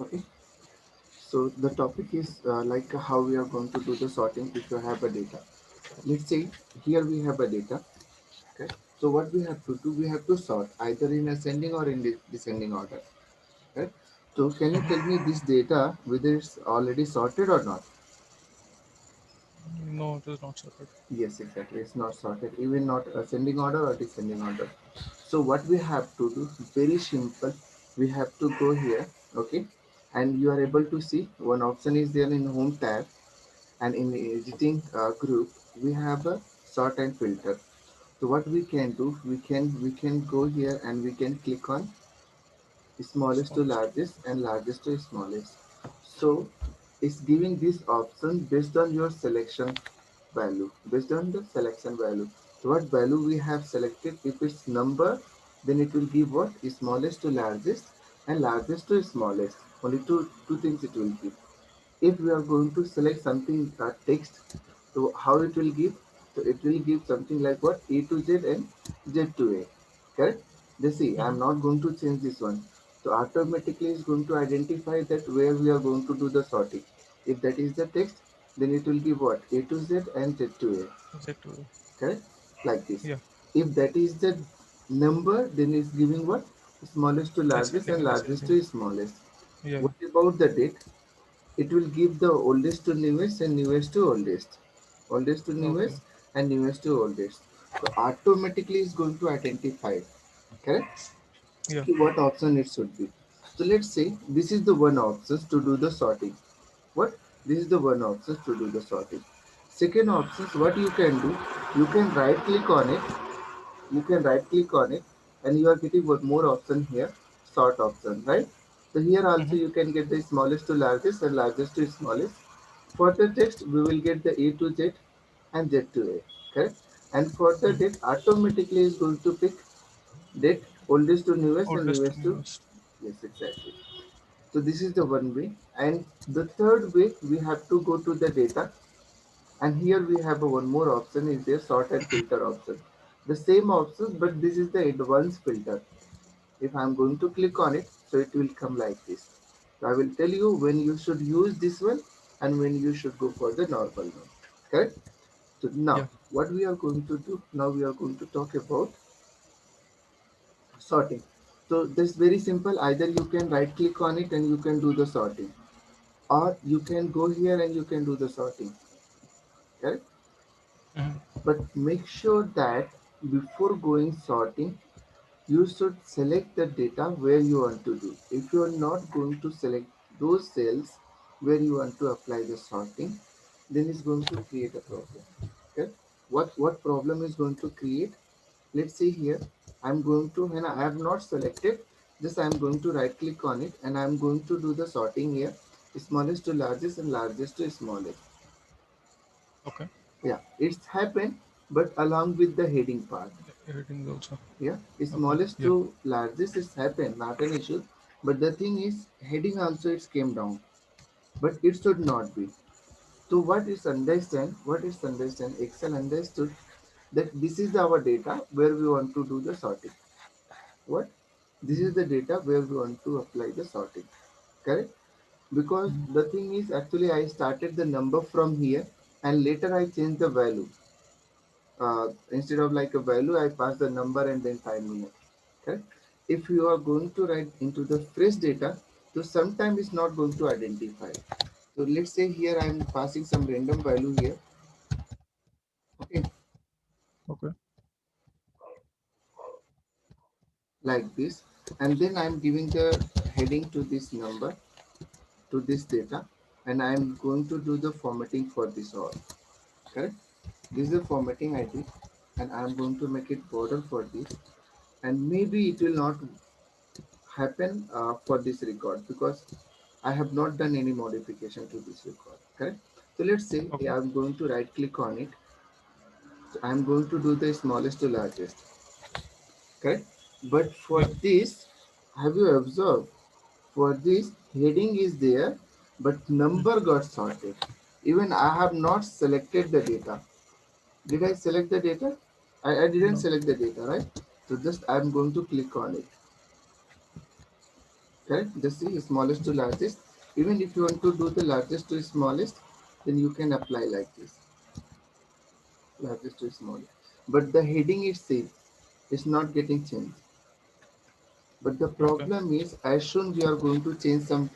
Okay, so the topic is like how we are going to do the sorting if you have a data. Let's say here we have a data. Okay, so what we have to do, we have to sort either in ascending or in descending order. Okay, so can you tell me this data whether it's already sorted or not? No, it is not sorted. Yes, exactly. It's not sorted, even not ascending order or descending order. So what we have to do, very simple. We have to go here, okay, and you are able to see one option is there in home tab, and in the editing group we have a sort and filter. So what we can do, we can go here and we can click on smallest to Smallest. largest and largest to smallest. So it's giving this option based on your selection value, based on the selection value. So what value we have selected, if it's number, then it will give what? Smallest to largest and largest to smallest. Only two things it will give. If we are going to select something text, so how it will give? So it will give something like what? A to Z and Z to A. Correct? They see, I am Mm-hmm. not going to change this one. So automatically it's going to identify that where we are going to do the sorting. If that is the text, then it will give what? A to Z and Z to A. Exactly. Correct? Like this. Yeah. If that is the number, then it's giving what? Smallest to largest Ascending and and largest descending. to smallest. Yeah. What about the date? It will give the oldest to newest and newest to oldest, oldest to Okay. newest and newest to oldest. So automatically it's going to identify, correct, Yeah. what option it should be. So let's say this is the one option to do the sorting. What? This is the one option to do the sorting. Second option, what you can do, you can right click on it, you can right click on it, and you are getting one more option here, sort option, right? So here also Mm-hmm. you can get the smallest to largest and largest to smallest. For the text we will get the A to Z and Z to A, correct? And for the Mm-hmm. date automatically is going to pick date oldest to newest and Oldest to newest to, newest. yes, exactly. So this is the one way, and the third way we have to go to the data, and here we have a one more option is there, sort and filter option. The same options, but this is the advanced filter. If I'm going to click on it, so it will come like this. So I will tell you when you should use this one and when you should go for the normal one. Correct? So now Yeah. what we are going to do, now we are going to talk about sorting. So this is very simple. Either you can right click on it and you can do the sorting, or you can go here and you can do the sorting. Correct? Mm-hmm. But make sure that before going sorting, you should select the data where you want to do. If you are not going to select those cells where you want to apply the sorting, then it's going to create a problem. Okay? What problem is going to create? Let's see here. I'm going to, when I have not selected, just I'm going to right click on it and I'm going to do the sorting here. Smallest to largest and largest to smallest. Okay. Yeah, it's happened, but along with the heading part. Editing also. Yeah, Okay. smallest Yeah. to largest is happened, not an issue. But the thing is, heading also it came down, but it should not be. So what is understand? What is understand? Excel understood that this is our data where we want to do the sorting. What? This Mm-hmm. is the data where we want to apply the sorting. Correct? Because Mm-hmm. the thing is, actually I started the number from here and later I changed the value. Instead of like a value, I pass the number and then time minute. Okay. If you are going to write into the fresh data, so sometimes it's not going to identify. So let's say here I am passing some random value here. Okay, Okay. like this, and then I am giving the heading to this number, to this data, and I am going to do the formatting for this all. Correct. This is the formatting I did, and I am going to make it border for this, and maybe it will not happen for this record because I have not done any modification to this record. Correct. So let's say Okay. I'm going to right click on it. So I'm going to do the smallest to largest. Correct. But for Yeah. this, have you observed? For this heading is there, but Mm-hmm. number got sorted. Even I have not selected the data. Did I select the data? I didn't No. select the data, right? So just I'm going to click on it. Correct? Just see smallest to largest. Even if you want to do the largest to smallest, then you can apply like this, largest to smallest. But the heading is same. It's not getting changed. But the Okay. problem is, as soon we are going to change some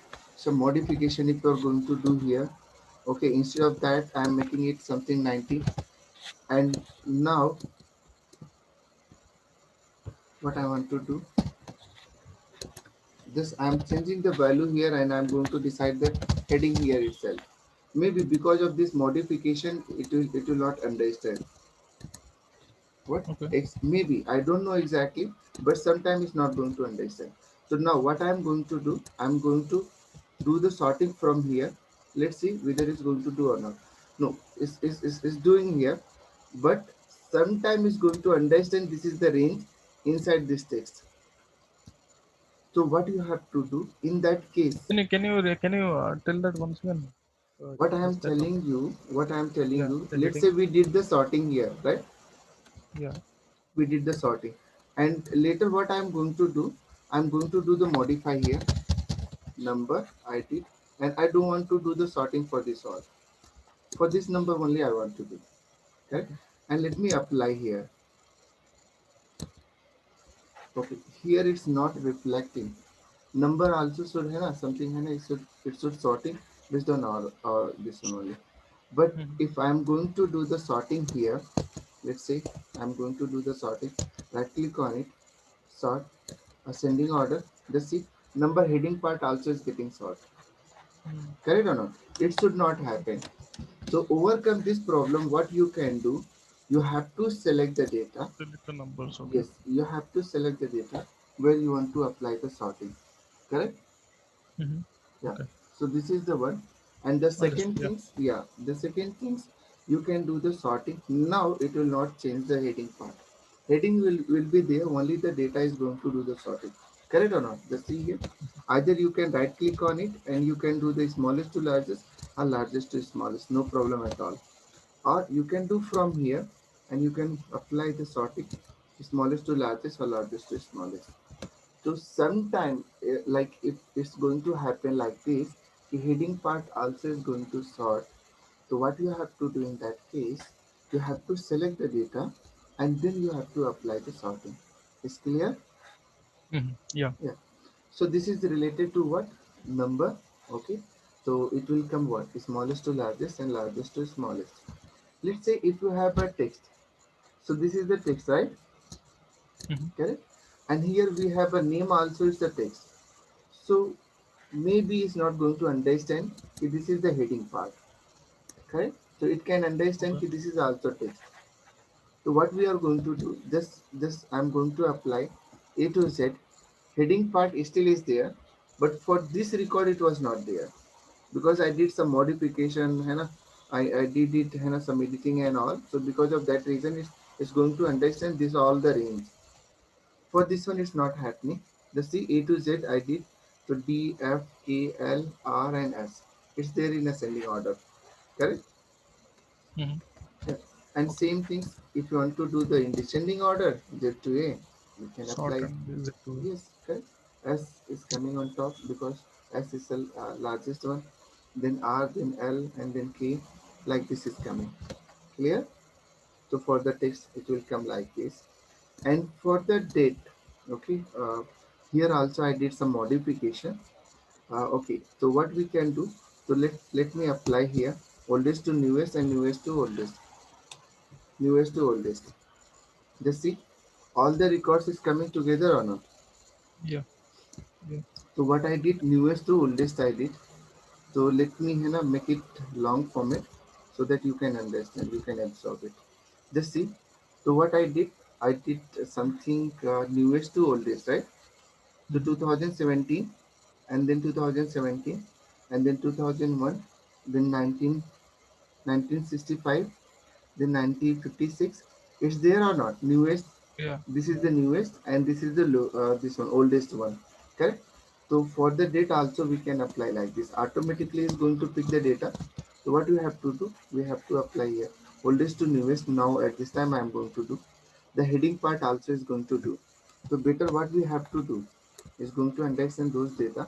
modification if you are going to do here. Okay, instead of that, I am making it something 90. And now, what I want to do, this I am changing the value here, and I am going to decide the heading here itself. Maybe because of this modification, it will not understand. What Okay. X maybe I don't know exactly, but sometimes it's not going to understand. So now what I'm going to do, I'm going to do the sorting from here. Let's see whether it's going to do or not. No, it's doing here, but sometime it's going to understand this is the range inside this text. So what you have to do in that case, Can you tell that once again? what I am Just that telling one. you, what I am telling Yeah, you, the let's heading. say we did the sorting here, right? Yeah. We did the sorting, and later what I'm going to do, I'm going to do the modify here, number I did, and I don't want to do the sorting for this all, for this number only I want to do. Okay, and let me apply here. Okay, here it's not reflecting. Number also should है ना something है ना, it should sorting based on our this one only. But Hmm. if I'm going to do the sorting here, let's say I'm going to do the sorting, right click on it, sort, ascending order. Just see, number heading part also is getting sorted. Hmm. Correct or not? It should not happen. So overcome this problem, what you can do, you have to select the data. Select the numbers. Okay. Yes, you have to select the data where you want to apply the sorting. Correct? Hmm. Yeah. Okay. So this is the one. And the Understood. second Yeah. things, yeah, the second things, you can do the sorting. Now it will not change the heading part. Heading will be there, only the data is going to do the sorting. Correct or not? Just see here. Either you can right click on it and you can do the smallest to largest or largest to smallest, no problem at all. Or you can do from here and you can apply the sorting, smallest to largest or largest to smallest. So sometime, like if it's going to happen like this, the heading part also is going to sort. So what you have to do in that case, you have to select the data and then you have to apply the sorting. Is clear? Yeah. Yeah. So this is related to what? Number. Okay. So it will come what? Smallest to largest and largest to smallest. Let's say if you have a text. So this is the text, right? Hmm. Correct? And here we have a name also is the text. So maybe it's not going to understand if this is the heading part. Correct? So it can understand Okay. that this is also text. So what we are going to do, just I'm going to apply A to Z. Heading part still is there, but for this record it was not there because I did some modification, है ना? I did it, है ना, some editing and all. So because of that reason, it's going to understand this all the range. For this one, it's not happening. The C A to Z I did. So D, F, K, L, R, and S. It's there in ascending order. Correct? Hmm. Yeah. And Okay. same things, if you want to do the in descending order, Z to A, you can Sort apply. and is it to. Yes, correct. S is coming on top because S is the largest one. Then R, then L, and then K. Like this is coming. Clear? So for the text, it will come like this. And for the date, okay, here also I did some modification. Okay, so what we can do, so let me apply here oldest to newest and newest to oldest. Just see, all the records is coming together or not. Yeah. Yeah. So what I did, newest to oldest I did. So let me make it long format so that you can understand, you can absorb it. Just see. So what I did something newest to oldest, right? So Hmm. 2017, and then 2017, and then 2001, then 1965, then 1956. It's there or not? Newest. Yeah. This is Yeah. the newest, and this is the this one oldest one. Correct. So for the date also we can apply like this. Automatically is going to pick the data. So what we have to do? We have to apply here oldest to newest. Now at this time I am going to do. The heading part also is going to do. So better what we have to do? is going to understand those data.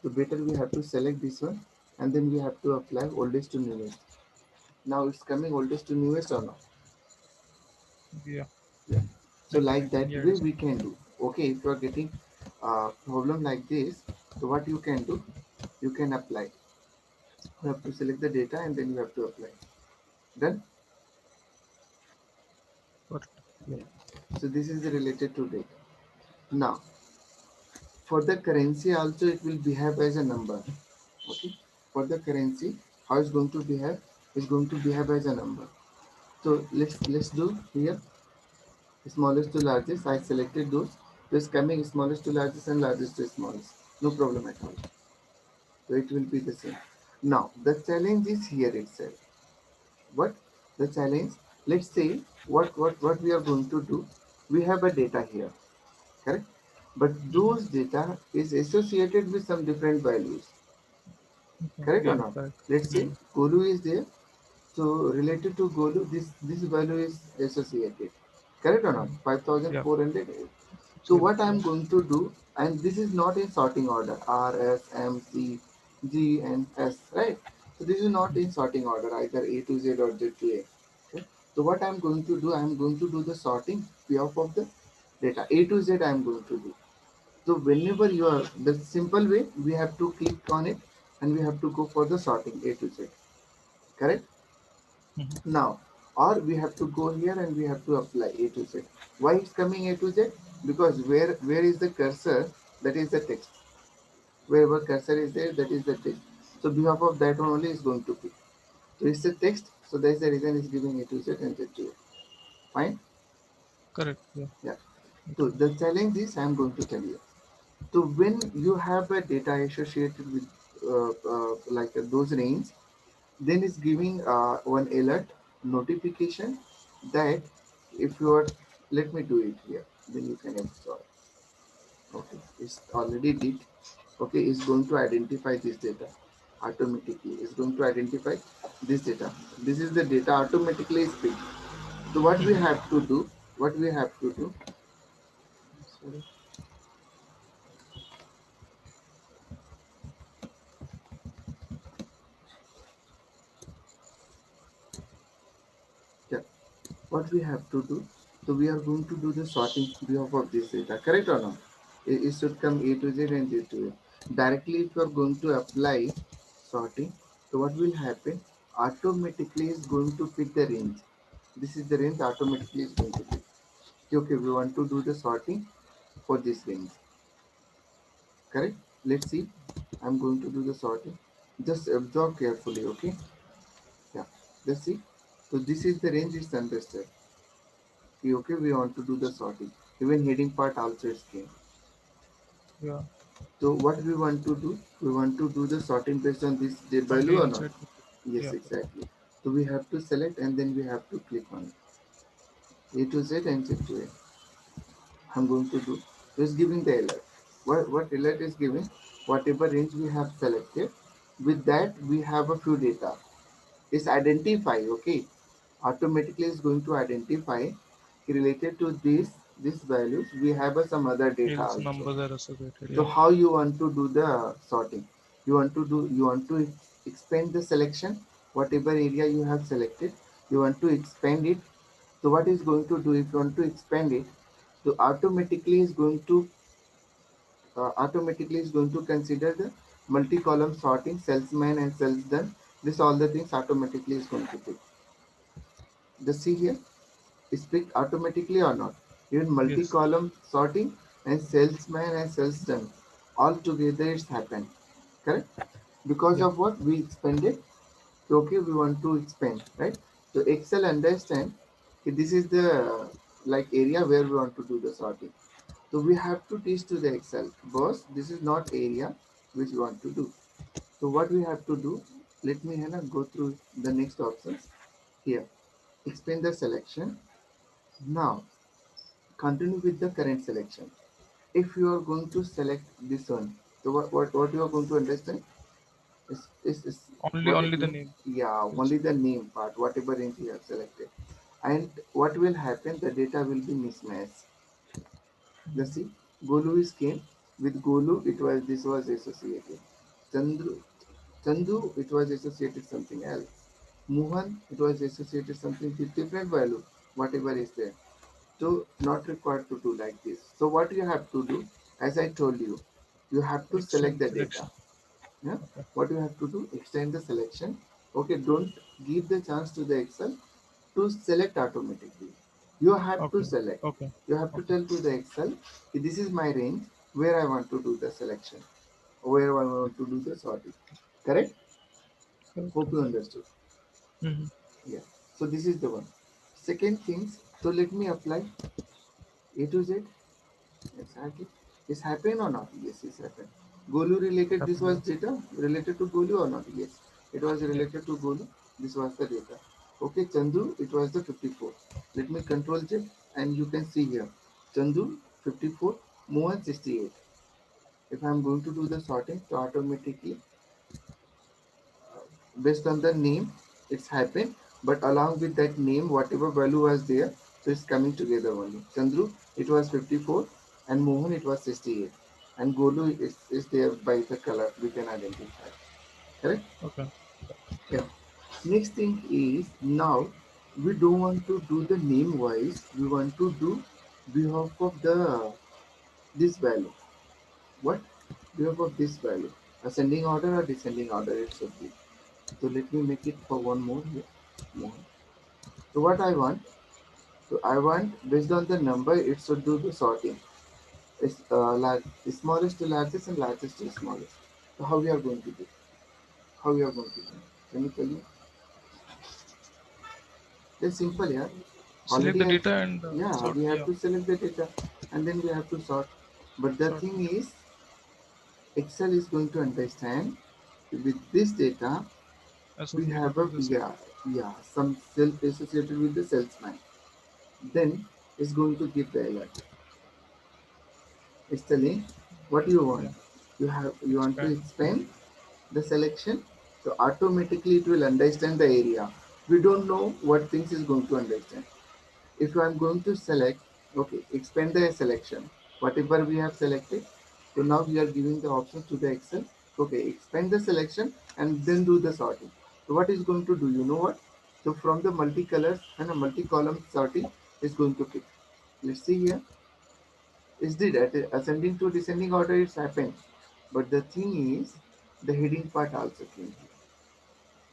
So better we have to select this one, and then we have to apply oldest to newest. Now it's coming oldest to newest or not? Yeah. Yeah. So like Exactly. that Yeah, it way is. we can do. Okay, if you are getting a problem like this, so what you can do, you can apply. You have to select the data and then you have to apply. Done? Correct. Yeah. Yeah. So this is the related to data. Now for the currency also it will behave as a number. Okay. For the currency, how it's going to behave? It's going to behave as a number. So let's do here smallest to largest. I selected those. So it's coming smallest to largest and largest to smallest. No problem at all. So it will be the same. Now the challenge is here itself. What the challenge? Let's say what we are going to do. We have a data here, correct? But Mm-hmm. those data is associated with some different values, Okay. correct or Yeah. not? Correct. Let's say Mm-hmm. Golu is there. So related to Golu, this value is associated, correct or not? Mm-hmm. Yeah. 5400. So Correct. what Yeah. I'm going to do, and this is not in sorting order, R, S, M, C, G, and S, right? So this is not in Mm-hmm. sorting order, either A to Z or Z to A. Okay? So what I'm going to do, I'm going to do the sorting P of the data. A to Z I'm going to do. So whenever you are, the simple way, we have to click on it and we have to go for the sorting A to Z, correct? Mm-hmm. Now, or we have to go here and we have to apply A to Z. Why it's coming A to Z? Because where is the cursor? That is the text. Wherever cursor is there, that is the text. So behalf of that one only is going to pick. So it's the text. So that's the reason it's giving A to Z and Z to A. Fine. Correct. Yeah. Yeah. Makes So sense. the challenge is I'm going to tell you. So when you have a data associated with like those names, then it's giving one alert notification that if you are, let me do it here, then you can observe. Okay, it's already did. Okay, it's going to identify this data automatically. It's going to identify this data. This is the data automatically is picked. So what we Mm-hmm. have to do, what we have to do, sorry, yeah, what we have to do, so we are going to do the sorting behalf of this data, correct or not? It should come A to Z and Z to A. Directly if you are going to apply sorting, so what will happen, automatically is going to pick the range. This is the range automatically is going to pick. Okay, we want to do the sorting for this range, correct? Let's see. I'm going to do the sorting. Just observe carefully, okay? Yeah, let's see. So this is the range, it's understood. Okay, we want to do the sorting. Even heading part also is came. Yeah. So what we want to do? We want to do the sorting based on this value Only or not? inside. Yes, Yeah. exactly. So we have to select and then we have to click on it. A to Z and Z to A. I'm going to do. So it's giving the alert. What alert is giving? Whatever range we have selected, with that we have a few data. It's identify, okay? Automatically it's going to identify related to these values. We have some other data Else also. numbers are associated. So Yeah. how you want to do the sorting? You want to expand the selection, whatever area you have selected, you want to expand it. So what is going to do if you want to expand it? So automatically is going to consider the multi-column sorting, salesman and sales done. This all the things automatically is going to pick. Just see here, is picked automatically or not. Even Yes. multi-column sorting and salesman and sales done all together it's happened. Correct? Because Yeah. of what we expanded. So, okay, we want to expand, right? So Excel understand this is the like area where we want to do the sorting. So we have to teach to the Excel, boss. This is not area which we want to do. So what we have to do? Let me Hannah go through the next options here. Explain the selection. Now continue with the current selection. If you are going to select this one, so what you are going to understand is Only what it only the means. name. Yeah, Yes. only the name part, whatever range you have selected. And what will happen? The data will be mismatched. Let's Mm-hmm. see. Golu is came. With Golu, this was associated. Chandru, Chandu, it was associated something else. Mohan, it was associated something with different value, whatever is there. So not required to do like this. So what you have to do, as I told you have to select Extend the data. selection. Yeah. Okay. What you have to do, extend the selection. Okay, don't give the chance to the Excel to select automatically. You have to Okay. select. Okay. You have to Okay. tell to the Excel, this is my range where I want to do the selection, where I want to do the sorting. Correct? Correct. Hope you understood. Mm-hmm. Yeah. So this is the one. Second things. So let me apply A to Z. Exactly. Is happened or not? Yes, it's happened. Golu related. This Happened. was Yeah. data related to Golu or not? Yes. It was Yeah. related to Golu. This was the data. Okay, Chandu. It was the 54. Let me control check, and you can see here. Chandu 54. Mohan 68. If I am going to do the sorting, so automatically based on the name it's happened, but along with that name whatever value was there, so it's coming together only. Chandru, it was 54, and Mohan, it was 68, and Golu is there by the color we can identify. Correct? Okay. Yeah. Next thing is, now we don't want to do the name wise, we want to do behalf of the this value. What? Behalf of this value, ascending order or descending order it should be. So let me make it for one more here. More. So what I want? So I want based on the number it should do the sorting. It's smallest to largest and largest to smallest. So how we are going to do? How we are going to do? Can you tell me? It's simple, yeah. Select Already the I, data and yeah, sort. we have Yeah. to select the data and then we have to sort. But the Sort. thing is, Excel is going to understand with this data we have Associated a, with the yeah, sales. yeah, some cell associated with the salesman. Then it's going to give the alert. It's telling what you want. Yeah. You want to Expand. expand the selection, so automatically it will understand the area. We don't know what things is going to understand. If I'm going to select, okay, expand the selection, whatever we have selected. So now we are giving the options to the Excel. Okay, expand the selection and then do the sorting. So what is going to do? You know what? So from the multicolors and a multi-column sorting is going to pick. Let's see here. Is the ascending to descending order it's happened. But the thing is, the heading part also came here.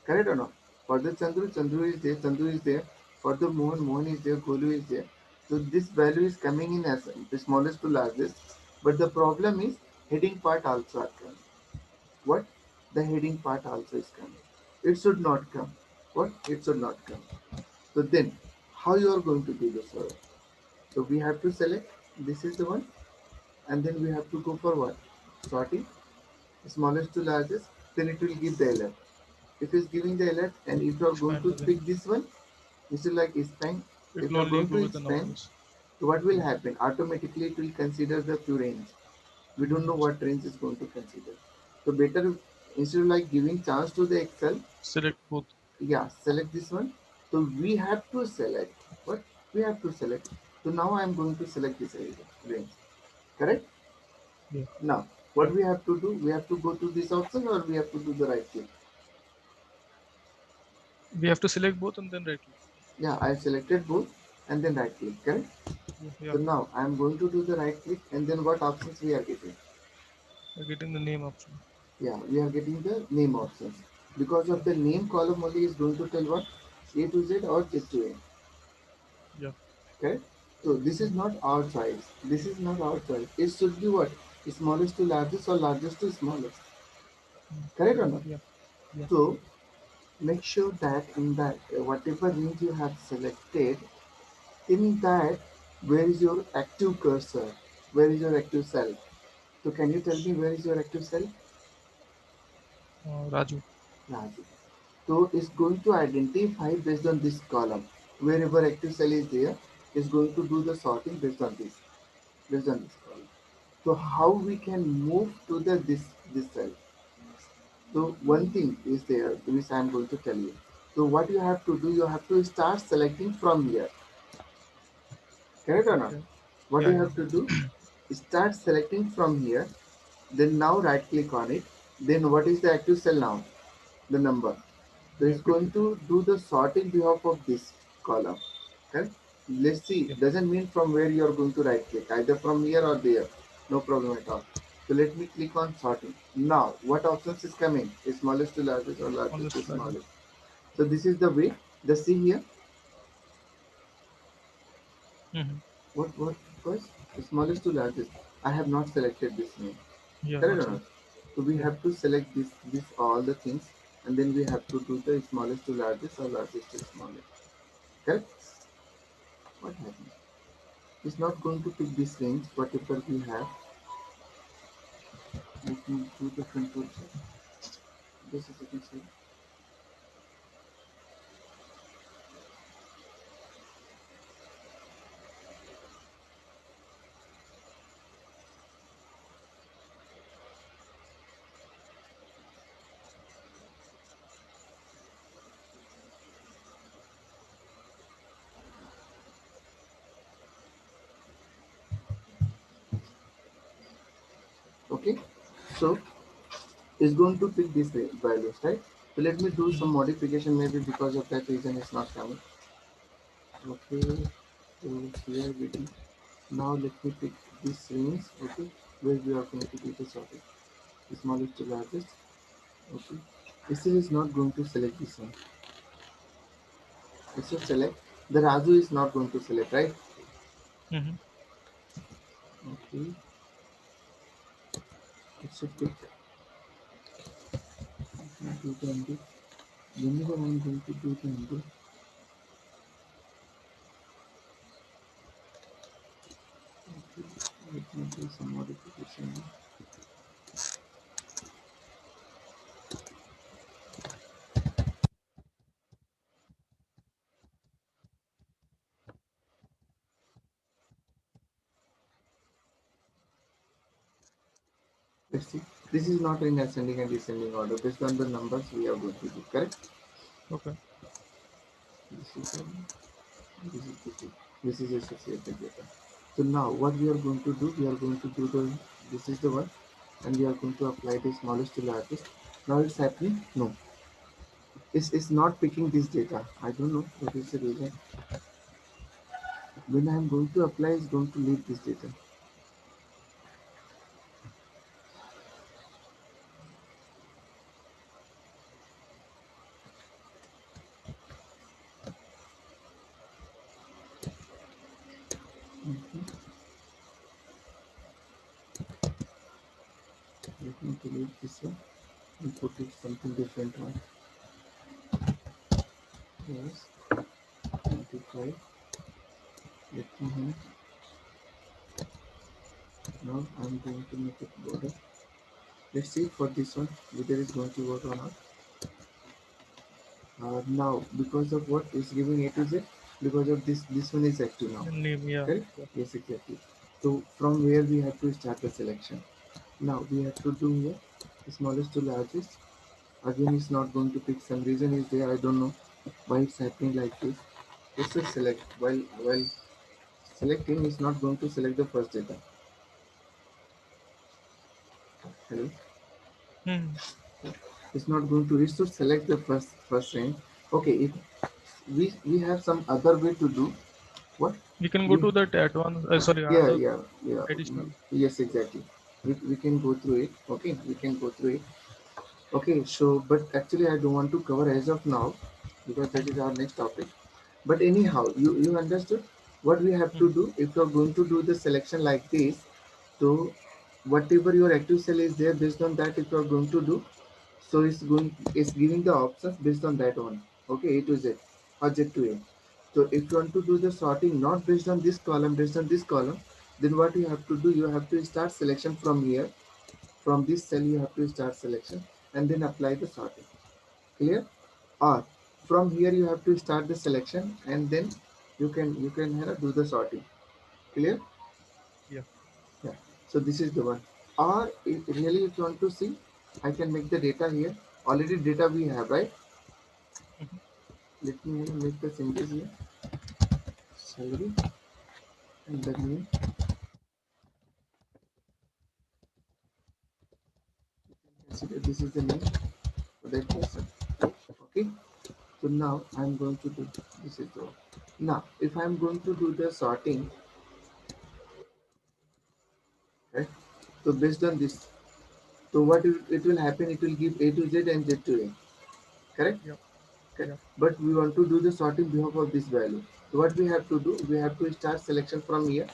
Correct or not? For the Chandru is there, Chandru is there. For the Mohan is there, Golu is there. So this value is coming in as the smallest to largest. But the problem is heading part also are coming. What? The heading part also is coming. It should not come. What? It should not come. So then, how you are going to do this? So we have to select. This is the one, and then we have to go for what? Sorting, smallest to largest, then it will give the alert. If it's giving the alert and if you are going Expand to again. pick this one, this is like expand. It If will you are only going go to with the expand, numbers. so what will happen? Automatically it will consider the few range. We don't know Mm-hmm. what range is going to consider. So better instead of like giving chance to the Excel, Select both. yeah, select this one. So we have to select what we have to select. So now I am going to select this range. Correct? Yeah. Now, Yeah. what we have to do, we have to go to this option or we have to do the right click. We have to select both and then right click. Yeah, I selected both and then right click, correct? Yeah. Yeah. So now I am going to do the right click and then what options we are getting? We're getting the name option. Yeah, we are getting the name options. Because Yeah. of the name column only is going to tell what? A to Z or Z to A, Yeah. correct? So this Yeah. is not our choice. This is not our choice. It should be what? Smallest to largest or largest to smallest. Correct or Correct. not? Yeah. Yeah. So make sure that in that whatever range you have selected, in that where is your active cursor? Where is your active cell? So can you tell me where is your active cell? Raju. Raju. So it's going to identify based on this column. Wherever active cell is there, it's going to do the sorting based on this column. So how we can move to the this cell? So one thing is there which I am going to tell you. So what you have to do, you have to start selecting from here. Correct or not? Okay. What Yeah. you Yeah. have to do, start selecting from here. Then now right click on it. Then what is the active cell now? The number. So Yeah. it's going to do the sorting behalf of this column. Okay. Let's see. Yeah. Doesn't mean from where you are going to right click. Either from here or there. No problem at all. So let me click on sorting. Now what options is coming? Smallest to largest or largest to Smallest value. smallest. So this is the way. Just see here. Mm-hmm. What first? Smallest to largest. I have not selected this name. Yeah. Correct Not or not? select. So we Yeah. have to select this all the things, and then we have to do the smallest to largest or largest to smallest. Correct? What happened? It's not going to pick this range, whatever we have. Let me do the control check. Just a second, sir. Okay. So it's going to pick these values, right? So let me do some Mm-hmm. modification. Maybe because of that reason, it's not coming. Okay. So here we do. Now let me pick this range. Okay. Where we are going to do the sorting. Smallest to largest. Okay. This is not going to select this one. It should select. The Raju is not going to select, right? Mm-hmm. Okay. It should pick. Do the undo. Whenever I'm going to do the undo, okay. Let me do some modification. Let's see. This is not in ascending and descending order based on the numbers we are going to do. Correct? Okay. This is this is this is this is associated data. So now what we are going to do? We are going to do the this is the one, and we are going to apply the smallest to largest. Now it's happening. No, it's not picking this data. I don't know what is the reason. When I am going to apply, it's going to leave this data. Mhm. Let me delete this one and put it something different one. Yes, 25. Let me have. Now I'm going to make it border. Let's see for this one whether it's going to work or not. Now because of what is giving A to Z, because of this one is active now. And name. Yeah. Correct? Yeah. Yes, exactly. So from where we have to start the selection. Now we have to do here smallest to largest. Again, it's not going to pick. Some reason is there. I don't know why it's happening like this. Let's just select. While selecting, it's not going to select the first data. Hello. Mm-hmm. It's not going to. It should select the first range. Okay. If we have some other way to do what You can go we to that advanced. Sorry, yeah other yeah yeah additional. yes exactly. We can go through it. Okay, we can go through it. Okay, so but actually I don't want to cover as of now because that is our next topic. But anyhow, you understood what we have to Mm-hmm. do if you are going to do the selection like this. So whatever your active cell is there, based on that, if you are going to do, so it's giving the options based on that one. Okay, A to Z or Z to A. So if you want to do the sorting not based on this column, based on this column, then what you have to do, you have to start selection from here. From this cell you have to start selection and then apply the sorting. Clear? Or from here you have to start the selection and then you can do the sorting. Clear? Yeah. Yeah. So this is the one. Or if really if you want to see, I can make the data here. Already data we have, right? Mm-hmm. Let me make the changes here. Salary and the name. consider this is the name for that person. Okay. So now I'm going to do this is the now if I'm going to do the sorting, right? So based on this, so what it will happen? It will give A to Z and Z to A. Correct? Yeah. Correct. Yeah. But we want to do the sorting behalf of this value. So what we have to do? We have to start selection from here.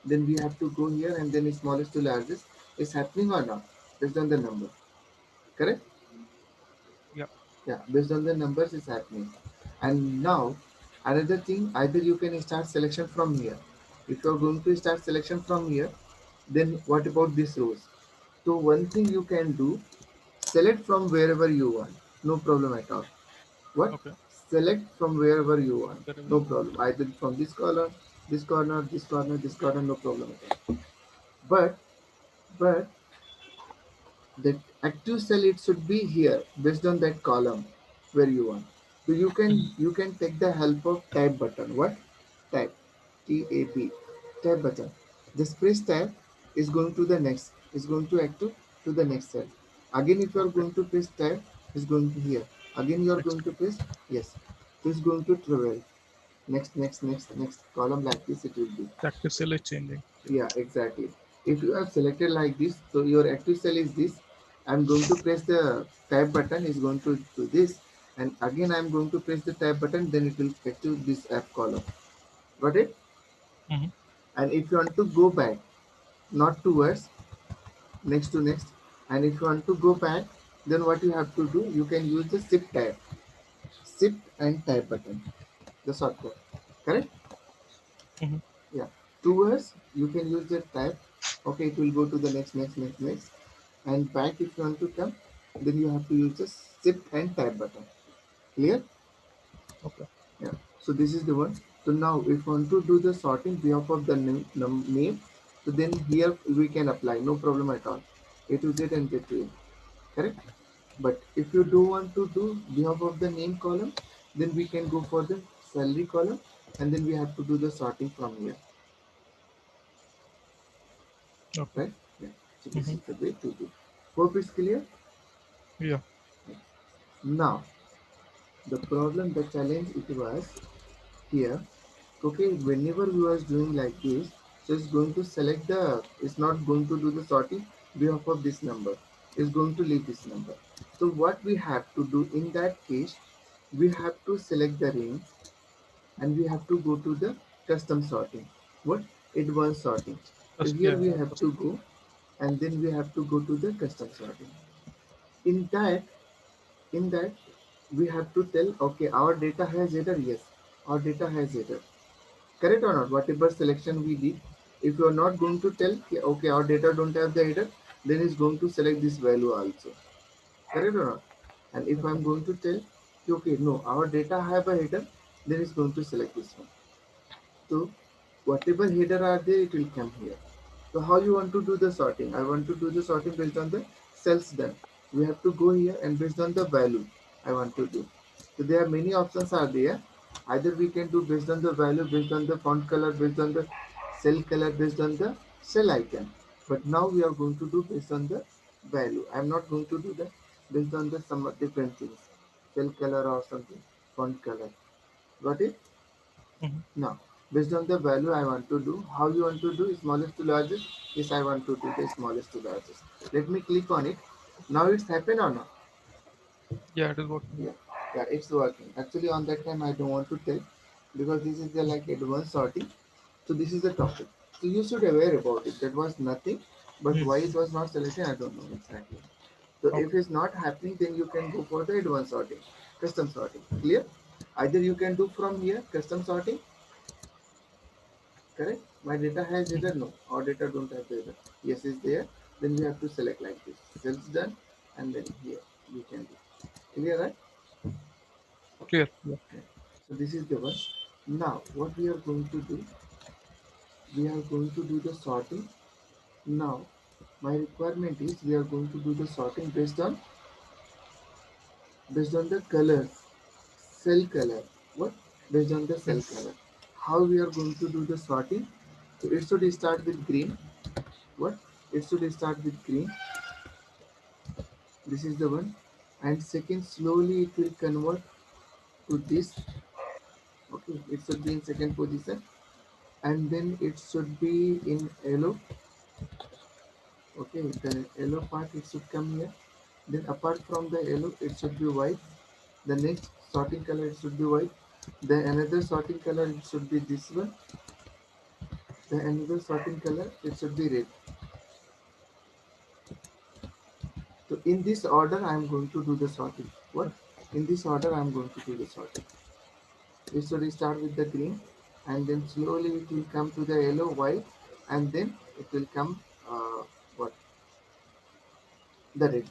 Then we have to go here and then smallest to largest. Is happening or not? Based on the number. Correct? Yeah. Yeah, based on the numbers is happening. And now another thing, either you can start selection from here. If you are going to start selection from here, then what about this rows? So one thing you can do, select from wherever you want, no problem at all. What? Okay. Select from wherever you want, Wherever no you want. problem. Either from this column, this corner, this corner, this corner, no problem at all. But but the active cell it should be here based on that column where you want. So Mhm. you can take the help of tab button. What? Tab. Tab. Tab button. Just press tab is going to the next. Is going to active to the next cell. Again if you are Okay. going to press tab is going to here. Again you are Next going to one. press yes. So it's going to travel. Next column like this it will be. The active cell is changing. Yeah. Yeah, exactly. If you have selected like this, so your active cell is this. I'm going to press the tab button is going to do this, and again I'm going to press the tab button, then it will get to this app column. Got it? Mm-hmm. And if you want to go back, not towards next to next, and if you want to go back, then what you have to do, you can use the shift and tab button, the shortcut. Correct? Mm-hmm. Yeah. Towards you can use the tab. Okay, it will go to the next. And back if you want to come, then you have to use the shift and tab button. Clear? Okay. Yeah. So this is the one. So now if you want to do the sorting behalf of the name, so then here we can apply, no problem at all. A to Z and Z to A. Correct? But if you do want to do behalf of the name column, then we can go for the salary column and then we have to do the sorting from here. Okay. Right? Yeah. So this Mm-hmm. is the way to do. Hope it's clear. Yeah. Now the problem, the challenge it was here. Okay, whenever we was doing like this, so it's going to select the, it's not going to do the sorting behalf of this number, it's going to leave this number. So what we have to do in that case, we have to select the range and we have to go to the custom sorting. What? Advanced sorting. So First, here yeah. we Yeah. have First. to go and then we have to go to the custom sorting. In that, in that we have to tell, okay, our data has header, yes, our data has header. Correct or not? Whatever selection we did, if you are not going to tell, okay, our data don't have the header, then it's going to select this value also. Correct or not? And if Okay. I'm going to tell, okay, no, our data have a header, then it's going to select this one. So whatever header are there, it will come here. So how you want to do the sorting? I want to do the sorting based on the cells done. We have to go here and based on the value I want to do. So there are many options are there. Either we can do based on the value, based on the font color, based on the cell color, based on the cell icon. But now we are going to do based on the value. I am not going to do that based on the some different things, cell color or something, font color. Got it? Mm-hmm. Now, based on the value I want to do, how you want to do smallest to largest? Yes, I want to do the smallest to largest. Let me click on it. Now it's happened or not? Yeah. It is working. Yeah, yeah, it's working. Actually, on that time I don't want to tell because this is the like advanced sorting. So this is the topic. So you should aware about it. That was nothing, but why Mm-hmm. it was not selected, I don't know exactly. So if Okay. it's not happening, then you can go for the advanced sorting, custom sorting. Clear? Either you can do from here custom sorting. Correct? My data has Mm-hmm. header? No. Our data don't have the header. Yes is there. Then we have to select like this. Cells done and then here we can do. Clear, right? Clear. Yeah. Yeah. So this is the one. Now what we are going to do? We are going to do the sorting. Now my requirement is we are going to do the sorting based on the color, cell color. What? Based on the cell Mm-hmm. color. How we are going to do the sorting? So it should start with green. What? It should start with green. This is the one. And second, slowly it will convert to this. Okay, it should be in second position, and then it should be in yellow. Okay, the yellow part it should come here. Then apart from the yellow, it should be white. The next sorting color it should be white. The another sorting color it should be this one. The another sorting color it should be red. So in this order I am going to do the sorting. What? In this order I am going to do the sorting. It should start with the green, and then slowly it will come to the yellow, white, and then it will come what? The red.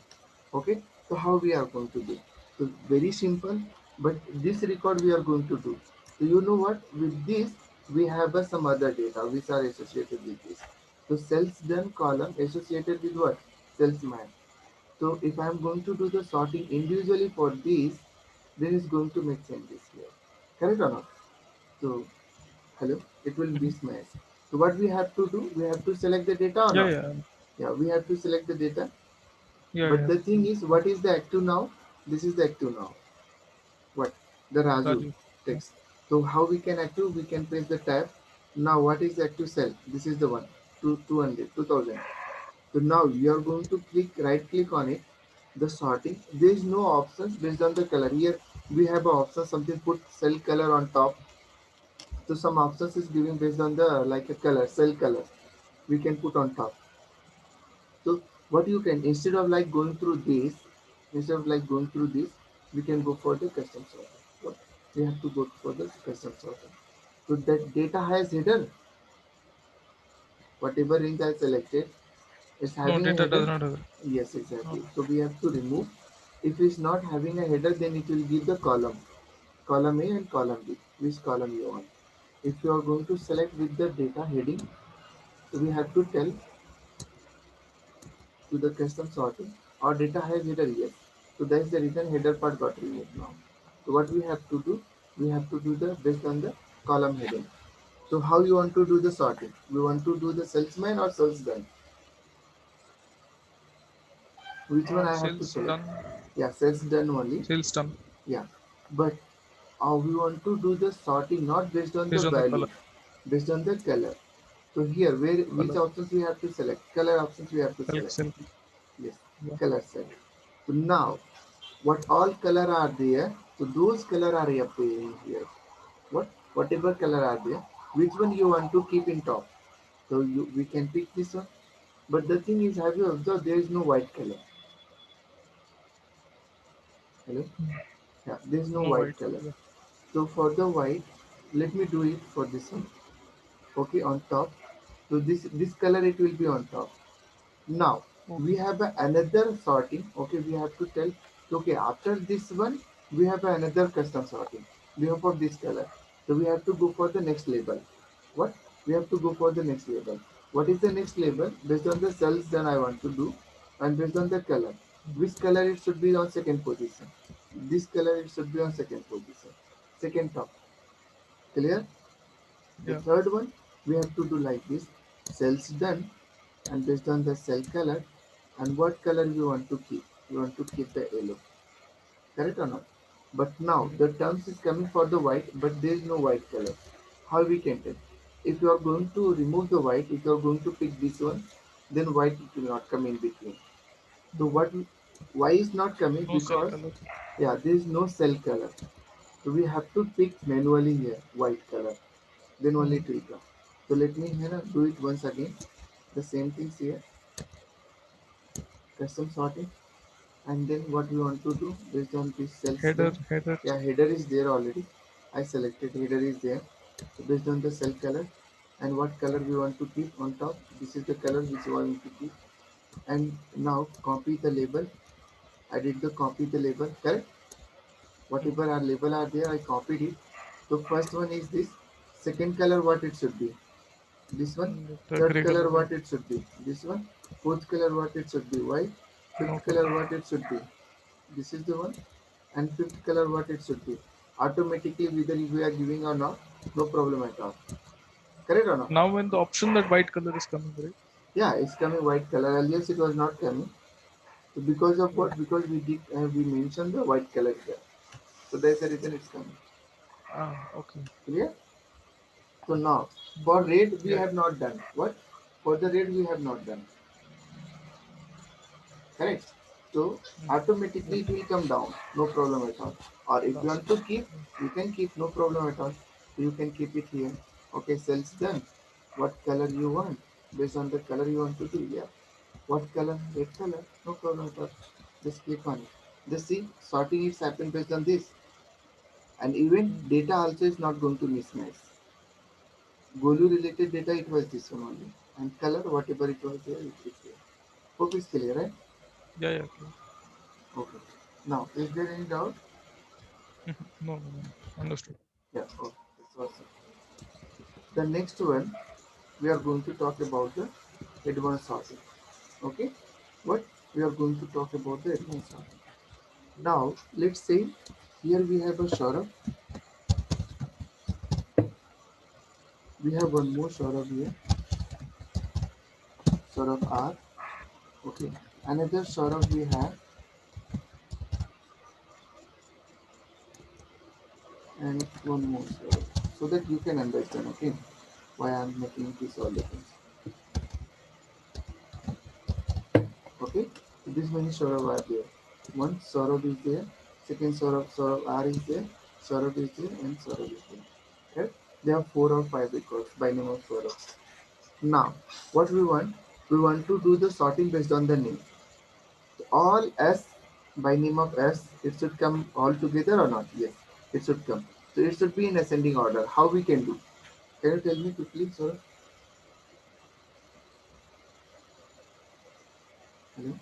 Okay. So how we are going to do? So very simple, but this record we are going to do. So you know what? With this we have some other data which are associated with this. So sales done column associated with what? Salesman. So if I am going to do the sorting individually for these, then it's going to make changes here. Correct or not? So hello, it will Mhm. mismatch. So what we have to do? We have to select the data or Yeah, not? yeah, Yeah, we have to select the data. yeah, But yeah. the thing is, what is the active now? This is the active now. What? The Raju Raju. Yeah. text. So how we can active? We can press the tab. Now what is the active cell? This is the one. 200, 2000. So now you are going to right click on it. The sorting. There is no options based on the color. Here we have an option something put cell color on top. So some options is giving based on the like a color, cell color. We can put on top. So what you can instead of like going through this, instead of like going through this, we can go for the custom sorting. What? We have to go for the custom sorting. So that data has header. Whatever range I selected is No, having a data header. does not have it. Yes, No. exactly. So we have to remove. If it's not having a header, then it will give the column A and column B. Which column you want? If you are going to select with the data heading, so we have to tell to the custom sorting. Our data has header, yes. So that's the reason header part got removed now. So what we have to do? We have to do the based on the column heading. So how you want to do the sorting? We want to do the salesman or salesman? Which one I have to Sales select? done. Yeah, sales done only. Sales done. Yeah, but we want to do the sorting not based on the Based on the color. value, based on the color. So here, where which Color. options we have to select? Color options we have to Select select. cell. Yes, Yeah. color set. So now, what all color are there? So those color are appearing here. Whatever color are there, which one you want to keep in top? So we can pick this one. But the thing is, have you observed there is no white color? Hello? Mm. Yeah, there is no No white white. color. Yeah. So for the white, let me do it for this one. Okay, on top. So this color it will be on top. Now we Okay. have another sorting. Okay, we have to tell. Okay, after this one we have another custom sorting. We have for this color. So we have to go for the next label. What? We have to go for the next label. What is the next label? Based on the cells that I want to do, and based on the color. Which color it should be on second position? This color it should be on second position. Second top. Clear? The Yeah. third one, we have to do like this. Cells done, and based on the cell color and what color we want to keep. We want to keep the yellow. Correct or not? But now Yeah. the terms is coming for the white, but there is no white color. How we can tell? If you are going to remove the white, if you are going to pick this one, then white it will not come in between. So Mhm. why is not coming? No cell Because color. yeah, there is no cell color. So we have to pick manually here white color. Then only Mhm. it will come. So let me here do it once again. The same things here, custom sorting, and then what we want to do based on this cells Header. done. Header. Yeah, header is there already. I selected header is there. So based on the cell color and what color we want to keep on top. This is the color which we want to keep. And now copy the label. I did the copy the label. Correct. Mm. Whatever our label are there, I copied it. So first one is this. Second color what it should be. This one. The Third gray color. color Yeah. what it should be. This one. Fourth color what it should be. White. Fifth Okay. color what it should be. This is the one. And fifth color what it should be. Automatically whether we are giving or not, no problem at all. Correct or not? Now when the option that white color is coming, right? Yeah, it's coming white color. Earlier it was not coming. So because of Yeah. what? Because we mentioned the white color here. So that's the reason it's coming. Okay. Clear? So now for red we Yeah. have not done. What? For the red we have not done. Correct? So Mm. automatically Yeah. it will come down. No problem at all. Or if you Last. want to keep, Yeah. you can keep, no problem at all. You can keep it here. Okay, cells done. What color you want? Based on the color you want to do, yeah. What color? Red color. No problem at all. Just click on it. Just see, sorting is happen based on this. And even Mm. data also is not going to mismatch. Golu related data, it was this one only. And color, whatever it was there, it is there. Hope it's clear, right? Yeah. Yeah. Clear. Okay. Now, is there any doubt? No. No. No. Understood. Yeah, okay. That's awesome. The next one, we are going to talk about the advanced sorting. Okay? What? We are going to talk about the advanced sorting. Now, let's say here we have a Saurabh. We have one more Saurabh here. Saurabh R. Okay. Another Saurabh we have, and one more Saurabh. So that you can understand, okay, why I am making this all the things. Okay? So this many Saurabh are there. One Saurabh is there, second Saurabh R is there, Saurabh is there, and Saurabh is there. Okay? There are 4 or 5 records by name of Saurabh. Now, what we want? We want to do the sorting based on the name. So all S by name of S, it should come all together or not? Yes, it should come. So it should be in ascending order. How we can do? Can you tell me quickly, sir? Hello?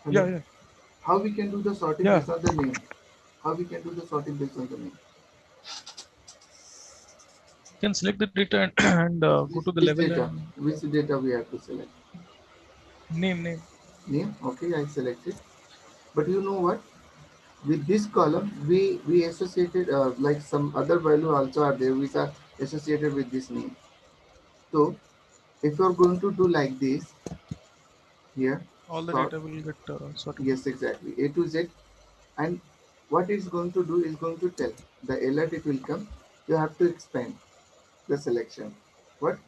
Yeah. Hello? Yeah. How we can do the sorting Yeah. based on the name? How we can do the sorting based on the name? You can select the data and, and go to the Which level data? and Which data we have to select? name. Name? Okay, I selected. But you know what? With this column, we associated like some other value also are there which are associated with this name. So if you are going to do like this here, All the sort, data will get sorted. yes, exactly, A to Z, and what it's going to do is going to tell the alert it will come. You have to expand the selection. What?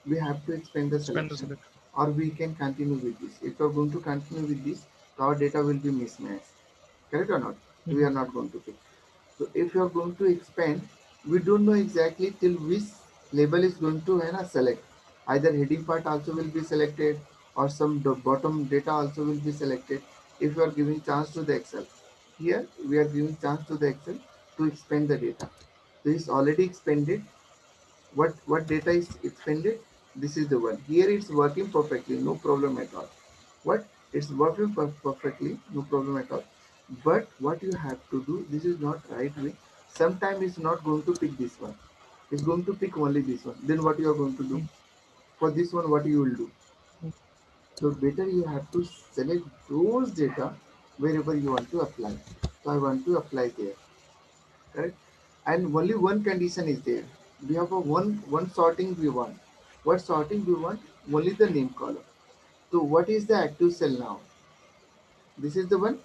We have to expand the Expand the selection, selection. or we can continue with this. If you are going to continue with this, our data will be mismatched. Correct or not? We Mm-hmm. are not going to pick. So if you are going to expand, we don't know exactly till which label is going to select. Either heading part also will be selected, or some bottom data also will be selected. If you are giving chance to the Excel, here we are giving chance to the Excel to expand the data. So it's already expanded. What data is expanded? This is the one. Here it's working perfectly, no problem at all. What? It's working perfectly, no problem at all. But what you have to do, this is not right way. Sometimes it's not going to pick this one. It's going to pick only this one. Then what you are going to do? For this one, what you will do? Mm-hmm. So better you have to select those data wherever you want to apply. So I want to apply there. Correct? And only one condition is there. We have a one sorting we want. What sorting we want? Only the name column. So what is the active cell now? This is the one.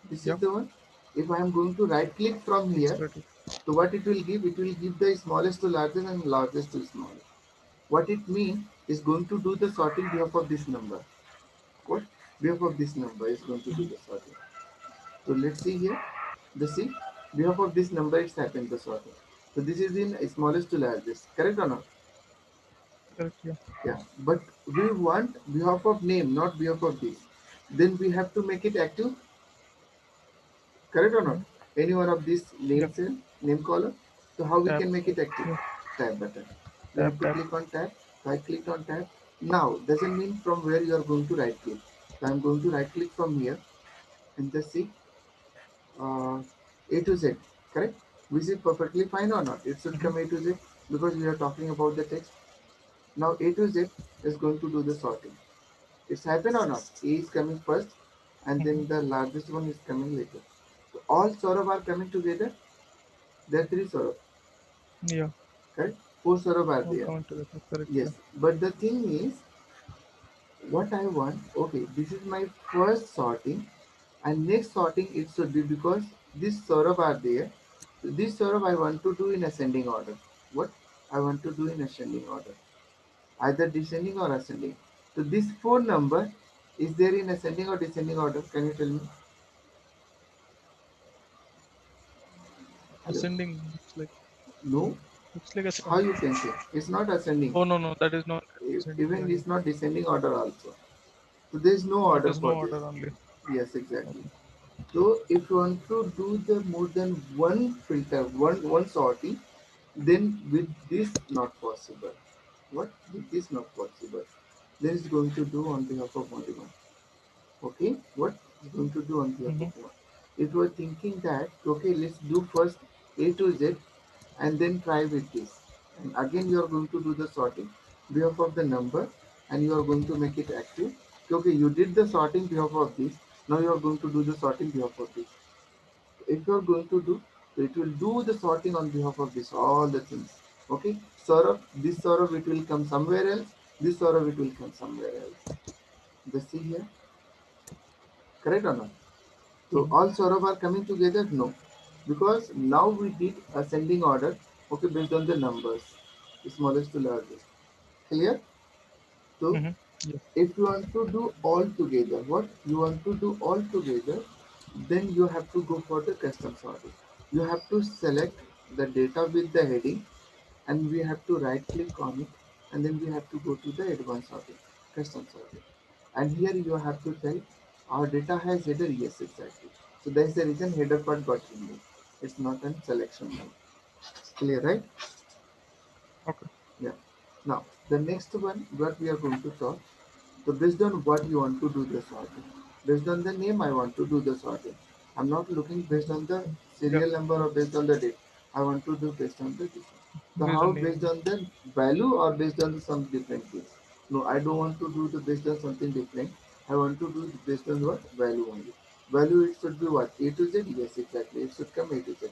This is Yeah. the one. If I am going to right click from here, Expert. so what it will give? It will give the smallest to largest and largest to smallest. What it means is going to do the sorting behalf of this number. What? Behalf of this number is going to do Mm-hmm. the sorting. So let's see here. The see, behalf of this number it's happened the sorting. So this is in smallest to largest. Correct or not? Correct. Yeah. Yeah. But we want behalf of name, not behalf of this. Then we have to make it active. Correct or not? Mm-hmm. Any one of these Yeah. name cell, name column. So how we Tab. can make it active? Yeah. Tab button. We have Tab. to Tab. click on tab. So I clicked on tab. Now doesn't mean from where you are going to right click. So I'm going to right click from here and just see uh, A to Z. Correct? Which is perfectly fine or not? It should Mm-hmm. come A to Z because we are talking about the text. Now A to Z is going to do the sorting. It's happened or not? A is coming first and Mm-hmm. then the largest one is coming later. So all Saurabh are coming together. There are 3 Saurabh. Yeah. Correct? 4 Saurabh are All there. coming together. Correct. Yeah. Yes. But the thing is, what I want, okay, this is my first sorting, and next sorting it should be because this Saurabh are there. So this Saurabh I want to do in ascending order. What I want to do in ascending order, either descending or ascending. So this phone number is there in ascending or descending order? Can you tell me? Hello? Ascending. No. Looks like How ascending. you can say? It's not ascending. Oh no, no, that is not ascending Even value. it's not descending order also. So there is no It order is no for this. order only. Yes, exactly. Okay. So if you want to do the more than one filter, one sorting, then with this not possible. What? With this not possible. Then it's going to do on behalf of only one. Okay? What it's going to do on behalf Mm-hmm. of one. If you are thinking that okay, let's do first A to Z and then try with this. And again you are going to do the sorting behalf of the number and you are going to make it active. Okay, you did the sorting behalf of this. Now you are going to do the sorting behalf of this. If you are going to do, so it will do the sorting on behalf of this, all the things. Okay, Saurabh, this Saurabh it will come somewhere else, this Saurabh it will come somewhere else. Just see here, correct or not? So Mm-hmm. all Saurabh are coming together? No. Because now we did ascending order, okay, based on the numbers, smallest to largest. Clear? So Mm-hmm. Yeah. if you want to do all together, what you want to do all together, then you have to go for the custom sorting. You have to select the data with the heading and we have to right click on it and then we have to go to the advanced sorting, custom sorting. And here you have to tell our data has header, yes exactly. So that's the reason header part got removed. It's not a selection mode. Clear, right? Okay. Yeah. Now the next one what we are going to talk. So based on what you want to do the sorting. Based on the name, I want to do the sorting. I'm not looking based on the Yeah. serial number or based on the date. I want to do based on the different. So Based how on based name. on the value or based on the some different things? No, I don't want to do the based on something different. I want to do it based on what value only. Value it should be what A to Z. Yes, exactly. It should come A to Z.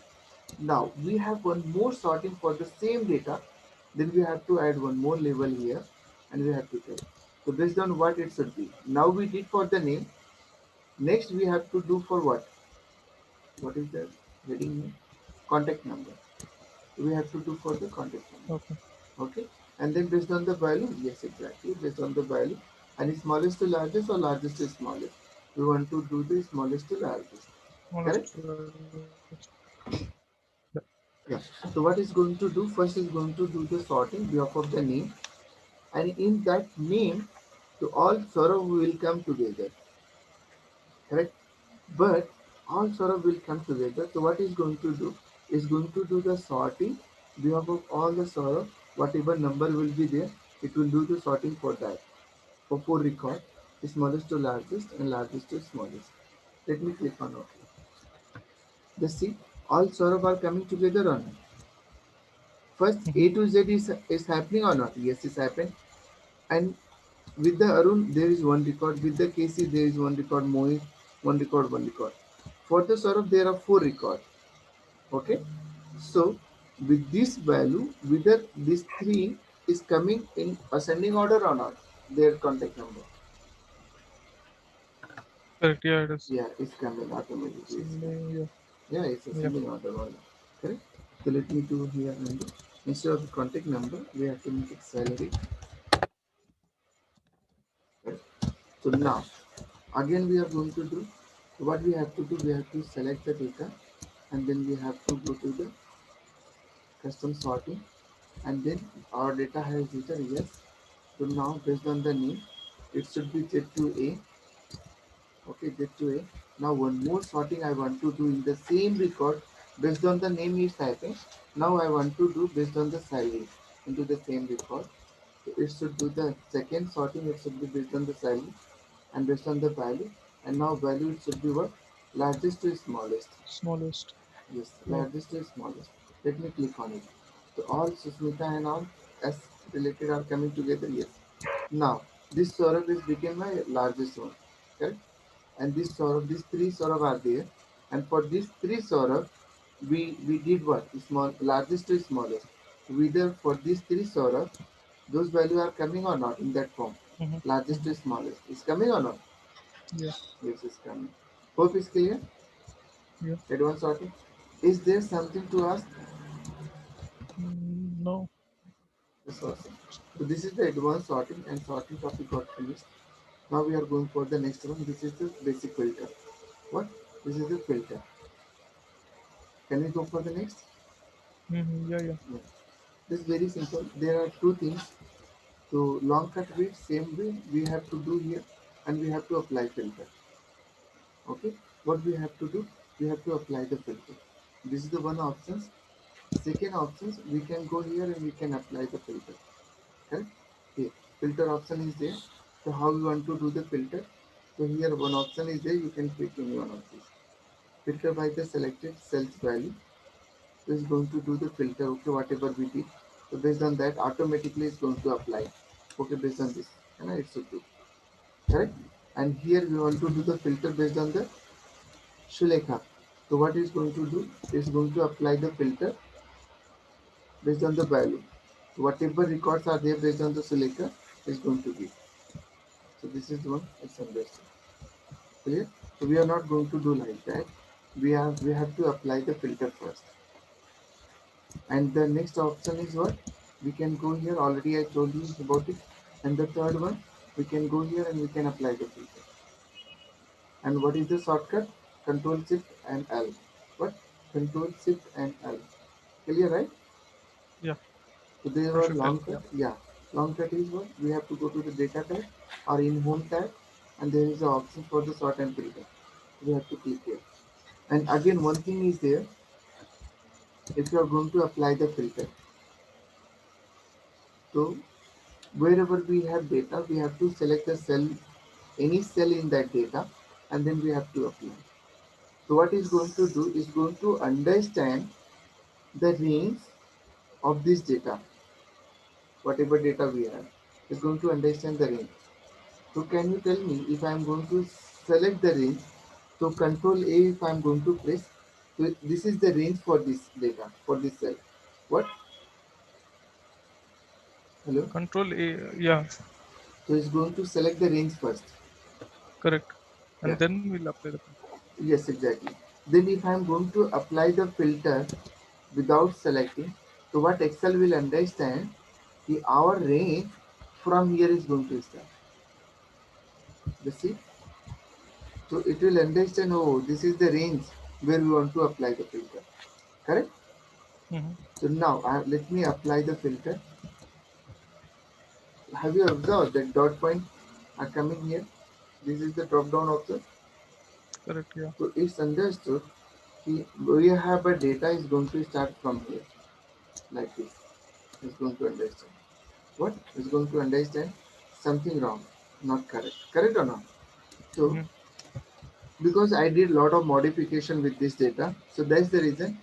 Now we have one more sorting for the same data. Then we have to add one more label here and we have to tell. So based on what it should be. Now we did for the name. Next we have to do for what? What is the heading name? Contact number. We have to do for the contact number. Okay. Okay. And then based on the value, yes exactly. Based on the value. And smallest to largest or largest to smallest. We want to do the smallest to largest. Correct? Smallest largest. Yeah. Yeah. So what is going to do? First is going to do the sorting behalf of the name. And in that name, so all sorrow will come together. Correct? But all sorrow will come together. So what is going to do? Is going to do the sorting behalf of all the sorrow. Whatever number will be there, it will do the sorting for that. For four record, smallest to largest and largest to smallest. Let me click on OK. Just see, all sorrow are coming together or not. First A Mm-hmm. to Z is happening or not? Yes, it's happened. And with the Arun, there is one record. With the Casey, there is one record. Mohit, one record, one record. For the Saurabh, there are four records. Okay. So with this value, whether this three is coming in ascending order or not, their contact number. Correct. Yeah, it is. Yeah, it's coming automatically. It's coming. Ascending. Yeah. Yeah, it's Yeah. ascending order only. Correct. So let me do here and instead of the contact number, we have to make it salary. Correct. So now again we are going to do what we have to do. We have to select the data and then we have to go to the custom sorting and then our data has written yes. So now based on the name it should be Z2A. Okay, Z2A. Now one more sorting I want to do in the same record based on the name is typing. Now I want to do based on the salary into the same record. So it should do the second sorting, it should be based on the salary and based on the value. And now value it should be what? Largest to smallest. Smallest. Yes, Yeah. largest to smallest. Let me click on it. So all Susmita and all S related are coming together. Yes. Now this Saurabh is became my largest one. Correct? And this Saurabh, these three Saurabh are there. And for these three Saurabh, we did what? Small, largest to smallest. Whether for these three Saurabh, those values are coming or not in that form. Mm-hmm. Largest Mm-hmm. to smallest. Is coming or not? Yeah. Yes, it's coming. Hope is clear. Yeah. Advanced sorting. Is there something to ask? No. That's awesome. So this is the advanced sorting and sorting topic got finished. Now we are going for the next one. This is the basic filter. What? This is the filter. Can we go for the next? Mm-hmm. Yeah. Yeah. Yeah. This is very simple. There are two things. So long cut width, same way we have to do here, and we have to apply filter. Okay. What we have to do? We have to apply the filter. This is the one option. Second options, we can go here and we can apply the filter. Correct? Here, filter option is there. So how you want to do the filter? So here one option is there. You can pick any one of these. Filter by the selected cells value. So it's going to do the filter. Okay, whatever we did. So based on that, automatically it's going to apply. Okay, based on this, and it should do. Correct? And here we want to do the filter based on the Shulekha. So what is going to do? It's going to apply the filter based on the value. So whatever records are there based on the Shulekha is going to be. So this is the one it's understood. Clear? So we are not going to do like that. We have to apply the filter first. And the next option is what? We can go here. Already I told you about it. And the third one, we can go here and we can apply the filter. And what is the shortcut? Control Shift and L. What? Control Shift and L. Clear, right? Yeah. So there I was should tell. long cut. Yeah. Yeah. Long cut is what? We have to go to the data tab or in home tab, and there is an option for the sort and filter. We have to click here. And again, one thing is there. If you are going to apply the filter, so wherever we have data, we have to select the cell, any cell in that data, and then we have to apply. So what is going to do is going to understand the range of this data, whatever data we have, is going to understand the range. So can you tell me if I am going to select the range, so control A if I am going to press, so this is the range for this data, for this cell. What? Hello? Control A. Yeah. So it's going to select the range first. Correct. Yeah. And then we'll apply the filter. Yes, exactly. Then if I am going to apply the filter without selecting, so what Excel will understand, our range from here is going to start. You see? So it will understand, oh, this is the range where we want to apply the filter. Correct? Mm-hmm. So now let me apply the filter. Have you observed that dot point are coming here? This is the drop down option. Correct. Yeah. So it's understood. We have a data is going to start from here like this. It's going to understand. What? It's going to understand something wrong, not correct. Correct or not? So Mm-hmm. because I did a lot of modification with this data, so that's the reason.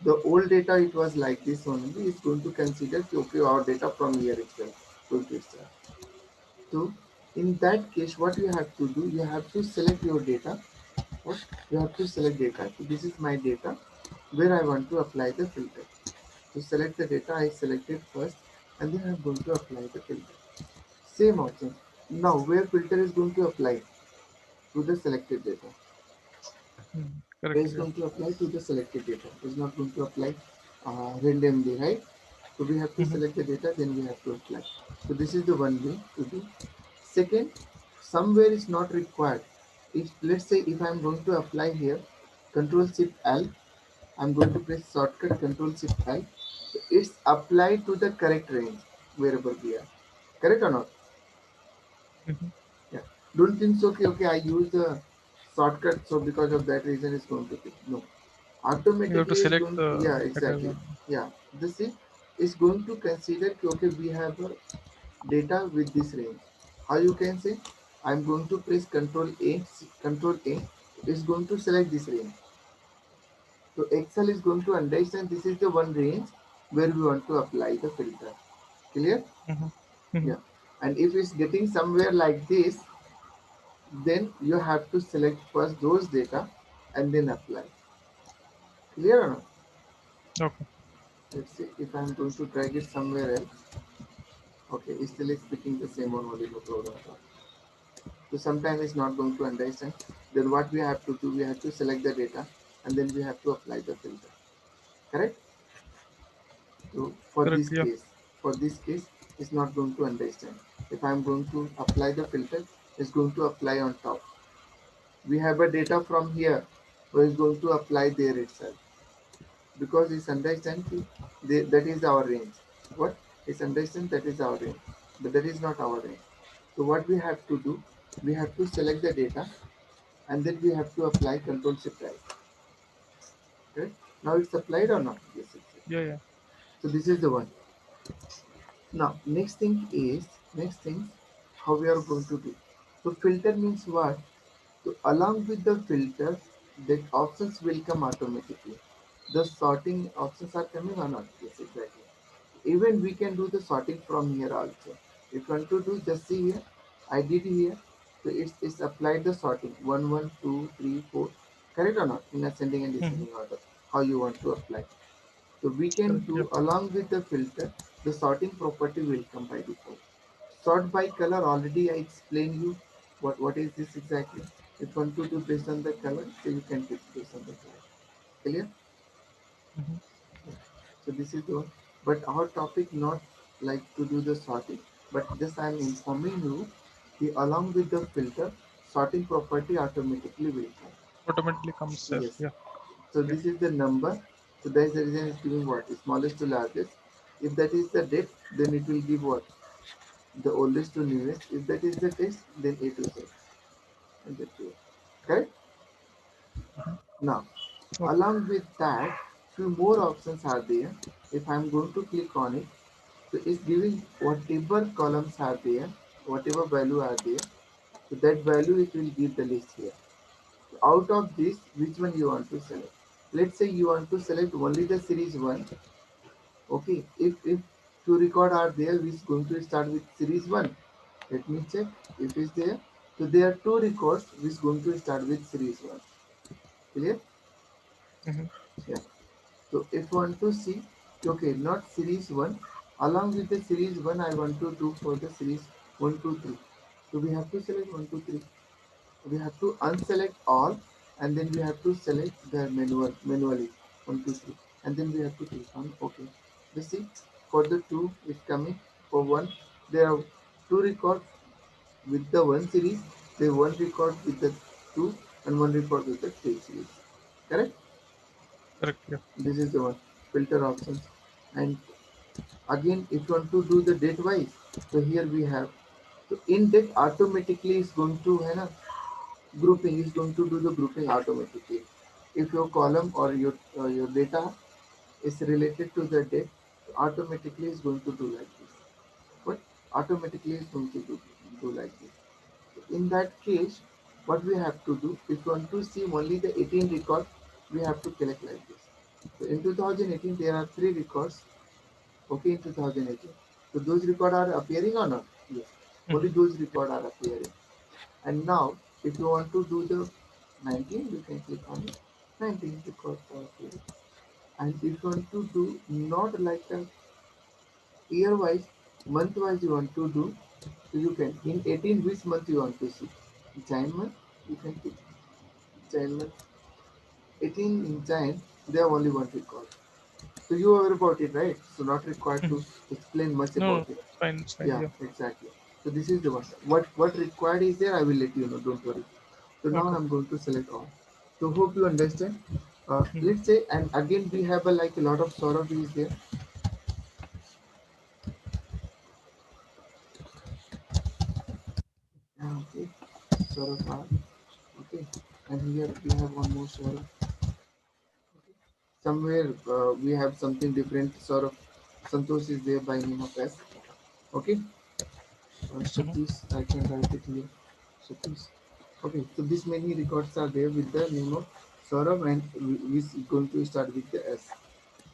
The old data it was like this only. It's going to consider okay our data from here itself going to start. So in that case, what you have to do, you have to select your data. What? You have to select data. So this is my data where I want to apply the filter. To select the data, I select it first and then I'm going to apply the filter. Same option. Now where filter is going to apply to the selected data. Mm-hmm. Where Correct. is Yeah. going to apply to the selected data. It's not going to apply randomly, right? So we have to Mm-hmm. select the data, then we have to apply. So this is the one way to do. Second, somewhere is not required. If let's say if I'm going to apply here, Control Shift L, I'm going to press shortcut Control Shift L. It's applied to the correct range wherever we are. Correct or not? Mm-hmm. Yeah. Don't think so. Okay, okay. I use the shortcut, so because of that reason, it's going to be no. You have to Automatically, it's select going. the Yeah, entire exactly. one. Yeah. This is going to consider okay, we have a data with this range. How you can say? I'm going to press Control A. Control A is going to select this range. So Excel is going to understand this is the one range where we want to apply the filter. Clear? Mm-hmm. Mm-hmm. Yeah. And if it's getting somewhere like this, then you have to select first those data and then apply. Clear or not? Okay. Let's see if I'm going to drag it somewhere else. Okay, it's still speaking the same one only, no problem. So sometimes it's not going to understand. Then what we have to do, we have to select the data and then we have to apply the filter. Correct? So Correct. Yeah. for this case, it's not going to understand. If I'm going to apply the filter, it's going to apply on top. We have a data from here, so it's going to apply there itself because it's understand that is our range. What? It's understand that is our range, but that is not our range. So what we have to do, we have to select the data and then we have to apply control shift right. Okay? Now it's applied or not? Yes, it's. Yeah. Yeah. So this is the one. Now, next thing, how we are going to do. So filter means what? So along with the filter, the options will come automatically. The sorting options are coming or not? Yes, exactly. Even we can do the sorting from here also. If you want to do, just see here. I did here. So it's applied the sorting. 1, 1, 2, 3, 4. Correct or not? In ascending and Mm-hmm. descending order. How you want to apply. So we can Correct. Yeah. do along with the filter, the sorting property will come by default. Sort by color, already I explained you what is this exactly. If you want to do based on the color, so you can pick based on the color. Clear? Mm-hmm. Yeah. So this is the one. But our topic not like to do the sorting, but just I am informing you the along with the filter, sorting property automatically will come. Automatically comes there. Yes. Yeah. So Yeah. this is the number. So that is the reason it's giving what? Smallest to largest. If that is the date, then it will give what? The oldest to newest. If that is the text, then A to Z. And the two. Correct? Now, Okay. along with that, few more options are there. If I'm going to click on it, so it's giving whatever columns are there, whatever value are there. So that value it will give the list here. So out of this, which one you want to select? Let's say you want to select only the series one. Okay, if two record are there, we is going to start with series one. Let me check if it's there. So there are two records which is going to start with series one. Clear? Mm-hmm. Yeah. So if you want to see, okay, not series one. Along with the series one, I want to do for the series one, two, three. So we have to select one, two, three. We have to unselect all, and then we have to select the manually one, two, three, and then we have to click on OK. You see, for the two, it's coming. For one, there are two records with the one series. There one record with the two, and one record with the three series. Correct? Correct. Yeah. This is the one filter options. And again, if you want to do the date wise, so here we have. So in date automatically is going to है ना grouping is going to do the grouping automatically. If your column or your data is related to the date, automatically is going to do like this. But automatically is going to do like this. In that case, what we have to do, if you want to see only the 18 record, we have to collect like this. So in 2018, there are three records. Okay, in 2018. So those record are appearing or not? Yes. Only Mm-hmm. those record are appearing. And now, if you want to do the 19, you can click on it. 19 records are appearing. And if you want to do not like a year wise, month wise you want to do, so you can. In 18, which month you want to see? Jan month, you can pick Jan month. 18 in Jan, they have only one record. So you aware about it, right? So not required Mm-hmm. to explain much No, no, about it. it's fine. It's fine. Yeah, Yeah. exactly. So this is the one. What required is there, I will let you know. Don't worry. So now Okay. I'm going to select all. So hope you understand. Mm-hmm. Let's say, and again we have a, like a lot of sort of is there. Yeah, okay, sort of are okay, and here we have one more sort of. Okay. Somewhere we have something different. Sort of Santosh is there by name of S. Okay, Mm-hmm. Satish, I can write it here. Satish. Okay, so this many records are there with the name of Saurav and we is going to start with the S.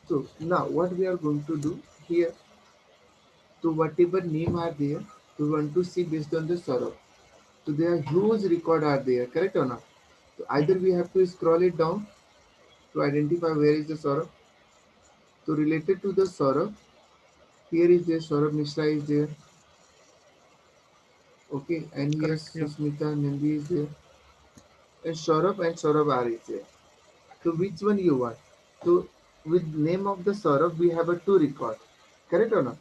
So now what we are going to do here, so whatever name are there, we want to see based on the Saurav. So there are huge record are there, correct or not? So either Mm-hmm. we have to scroll it down to identify where is the Saurav. So related to the Saurav, here is there Saurav Mishra is there. Okay, and here Correct. Yeah. Susmita Nandi is there, and Saurabh R is there. So which one you want? So with name of the Saurabh, we have a two record. Correct or not?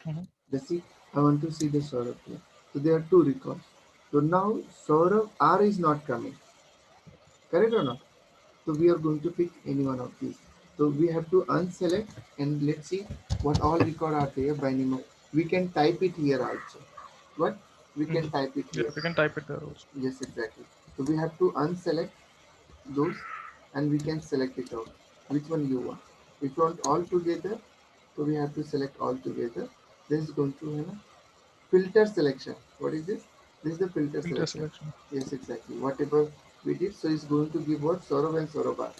Mm-hmm. The see, I want to see the Saurabh here. So there are two records. So now Saurabh R is not coming. Correct or not? So we are going to pick any one of these. So we have to unselect and let's see what all record are there by name of. We can type it here also. What? We Mm-hmm. can type it Yeah, here. we can type it there also. Yes, exactly. So we have to unselect those and we can select it out. Which one you want? If you want all together, so we have to select all together. This is going to have a filter selection. What is this? This is the filter Filter selection. selection. Yes, exactly. Whatever we did, so it's going to give what Saurabh and Saurabh are.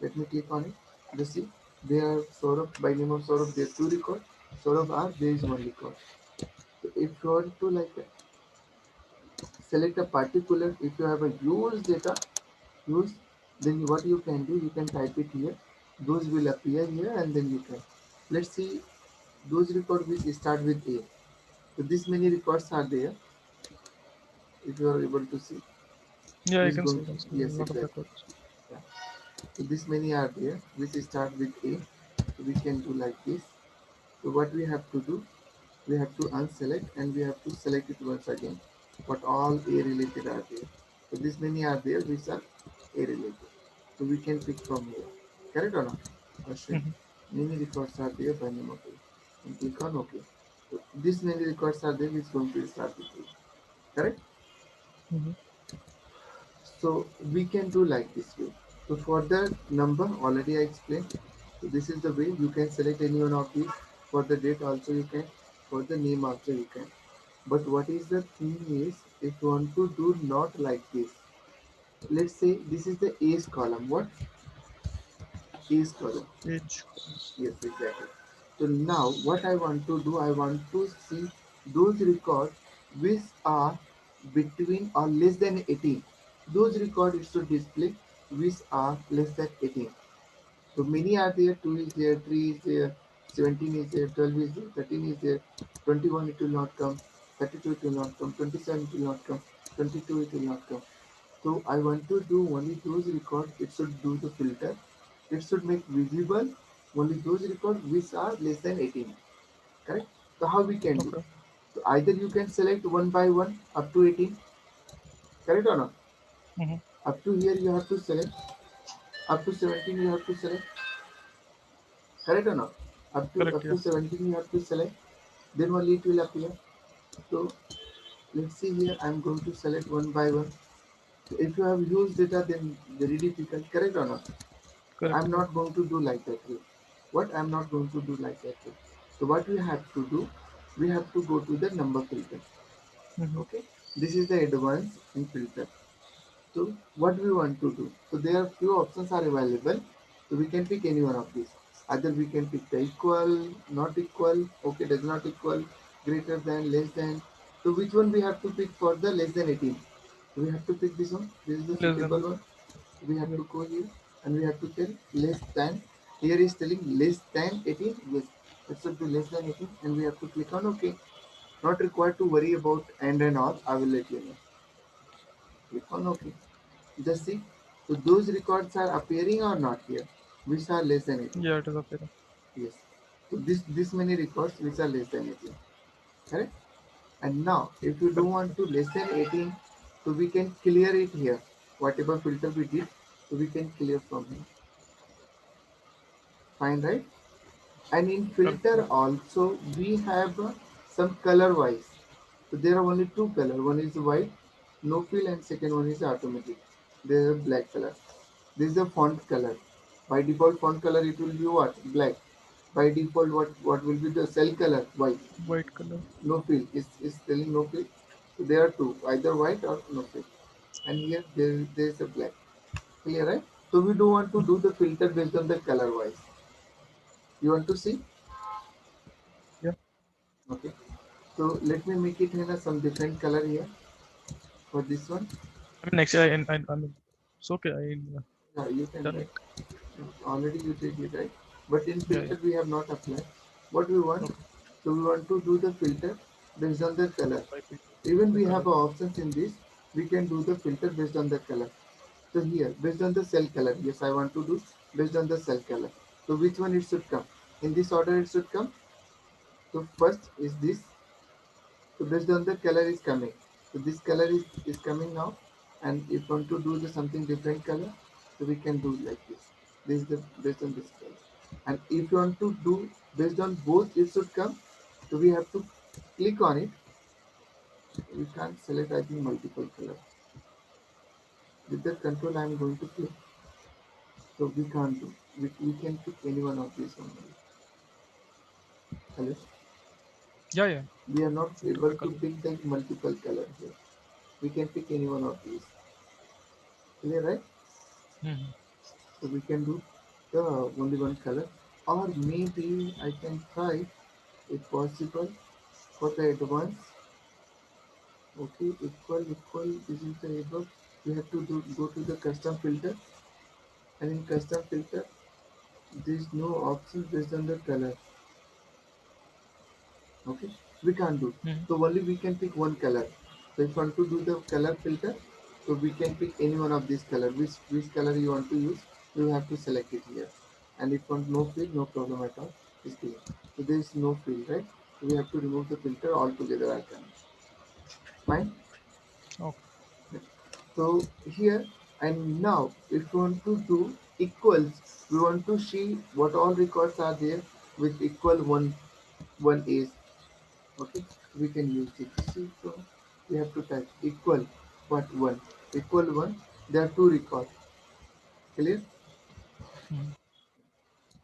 Let me click on it. You see, they are Saurabh by name of Saurabh. There are two record. Saurabh are there is one record. So if you want to like select a particular, if you have a use data, use, then what you can do, you can type it here. Those will appear here, and then you can. Let's see those records which start with A. So this many records are there. If you are able to see, Yeah, this you is can see. going You to can see a yes lot of exactly. records. Yeah. So this many are there which start with A. So we can do like this. So what we have to do, we have to unselect and we have to select it once again. What all A related are there. So this many are there which are A related. So we can pick from here. Correct or not? Ashwin. Mm-hmm. Many records are there by name of A. And click on OK. So this many records are there which is going to start with A. Correct? Mm-hmm. So we can do like this way. So for the number already I explained. So this is the way you can select any one of these. For the date also you can. For the name also you can. But what is the thing is, if you want to do not like this, let's say this is the A's column. What? A's column. Age. Yes, exactly. So now what I want to do, I want to see those records which are between or less than 18. Those records it should display which are less than 18. So many are there, 2 is there, 3 is there, 17 is there, 12 is there, 13 is there, 21 it will not come, 32 it will not come, 27 it will not come, 22 it will not come. So I want to do only those records, it should do the filter. It should make visible only those records which are less than 18. Correct? So how we can do? Okay. So either you can select one by one up to 18. Correct or not? Mm-hmm. Up to here you have to select. Up to 17 you have to select. Correct or not? Up to Correct. up Yeah. to 17 you have to select. Then only it will appear. So let's see here. I'm going to select one by one. So if you have used data, then very difficult. Correct or not? So Correct. I'm Yeah. not going to do like that way. What I'm not going to do like that way. So what we have to do, we have to go to the number filter. Mm-hmm. Okay. This is the advanced in filter. So what we want to do? So there are few options are available. So we can pick any one of these. Either we can pick the equal, not equal, okay, does not equal, greater than, less than. So which one we have to pick for the less than 18? So we have to pick this one. This is the Less than. suitable one. We have Yeah. to go here and we have to tell less than. Here is telling less than 18. Yes, it should be less than 18 and we have to click on OK. Not required to worry about and all. I will let you know. Click on OK. Just see. So those records are appearing or not here, which are less than 18. Yeah, it is appearing. Yes. So this many records which are less than 18. Correct? And now if you don't Correct. want Yeah. to less than 18, so we can clear it here. Whatever filter we did, so we can clear from here. Fine, right? And in Correct. Yeah. filter also we have some color wise. So there are only two color. One is white, no fill, and second one is automatic. There is black color. This is the font color. By default font color it will be what? Black. By default what will be the cell color? White. White color. No fill. Is telling no fill. So there are two, either white or no fill. And here there is a black. Clear, right? So we don't want to do the filter based on the color wise. You want to see? Yeah. Okay. So let me make it in a some different color here for this one. I mean, actually, I mean, it's okay. I Yeah, you can done try. it. Already you did it right. But in Yeah. Yeah. filter we have not applied. What we want? Okay. So we want to do the filter based on the color. By page. Even The we color. have options in this. We can do the filter based on the color. So here, based on the cell color, yes, I want to do based on the cell color. So which one it should come? In this order it should come. So first is this. So based on the color is coming. So this color is coming now. And if you want to do the something different color, so we can do like this. This is the based on this color. And if you want to do based on both, it should come. So we have to click on it. We can't select I think multiple color. With the control I am going to click. So we can't do. We can pick any one of these only. Hello? Yeah, yeah. We are not To the able to color. pick the multiple color here. We can pick any one of these. Clear, right? Mm-hmm. So we can do the only one color. Or maybe I can try if possible for the advanced. Okay, equal. This is the above. We have to do go to the custom filter, and in custom filter there is no option based on the color. Okay, we can't do. Mm-hmm. So only we can pick one color. So if you want to do the color filter, so we can pick any one of these color. Which color you want to use, you have to select it here. And if you want no fill, no problem at all. It's clear. So there is no fill, right? So we have to remove the filter altogether. I can. Fine. Okay. So here and now, if you want to do equals, we want to see what all records are there with equal one is. Okay, we can use it. See, so we have to type equal what one equal one. There are two records. Clear? Mm-hmm.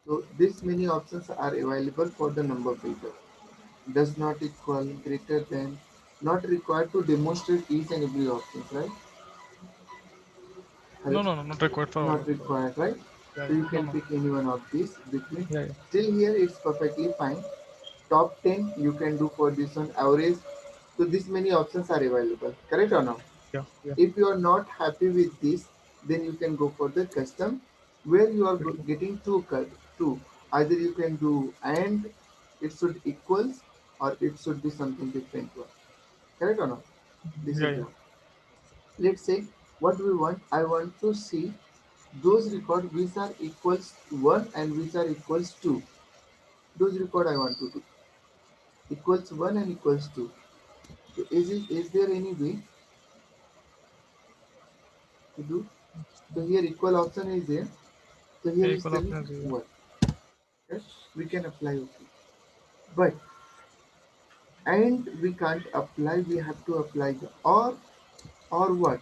So this many options are available for the number filter. Does not equal, greater than, not required to demonstrate each and every option, right? Hello? No, no, no, not required for all Not of them. required, right? Yeah, So yeah. you No, can no. pick any one of these between. Yeah, yeah. Till here it's perfectly fine. Top 10 you can do for this one average. So this many options are available. Correct or not? Yeah, yeah. If you are not happy with this, then you can go for the custom where you are Okay. getting two. Either you can do and it should equals or it should be something different one. Correct or not? This Yeah, is yeah. the let's say what we want. I want to see those record which are equals 1 and which are equals 2. Those record I want to do equals 1 and equals 2. So is there any way to do? So here equal option is there. So here is Equal telling option is yeah. 1. Yes, we can apply okay. But and we can't apply, we have to apply the or what?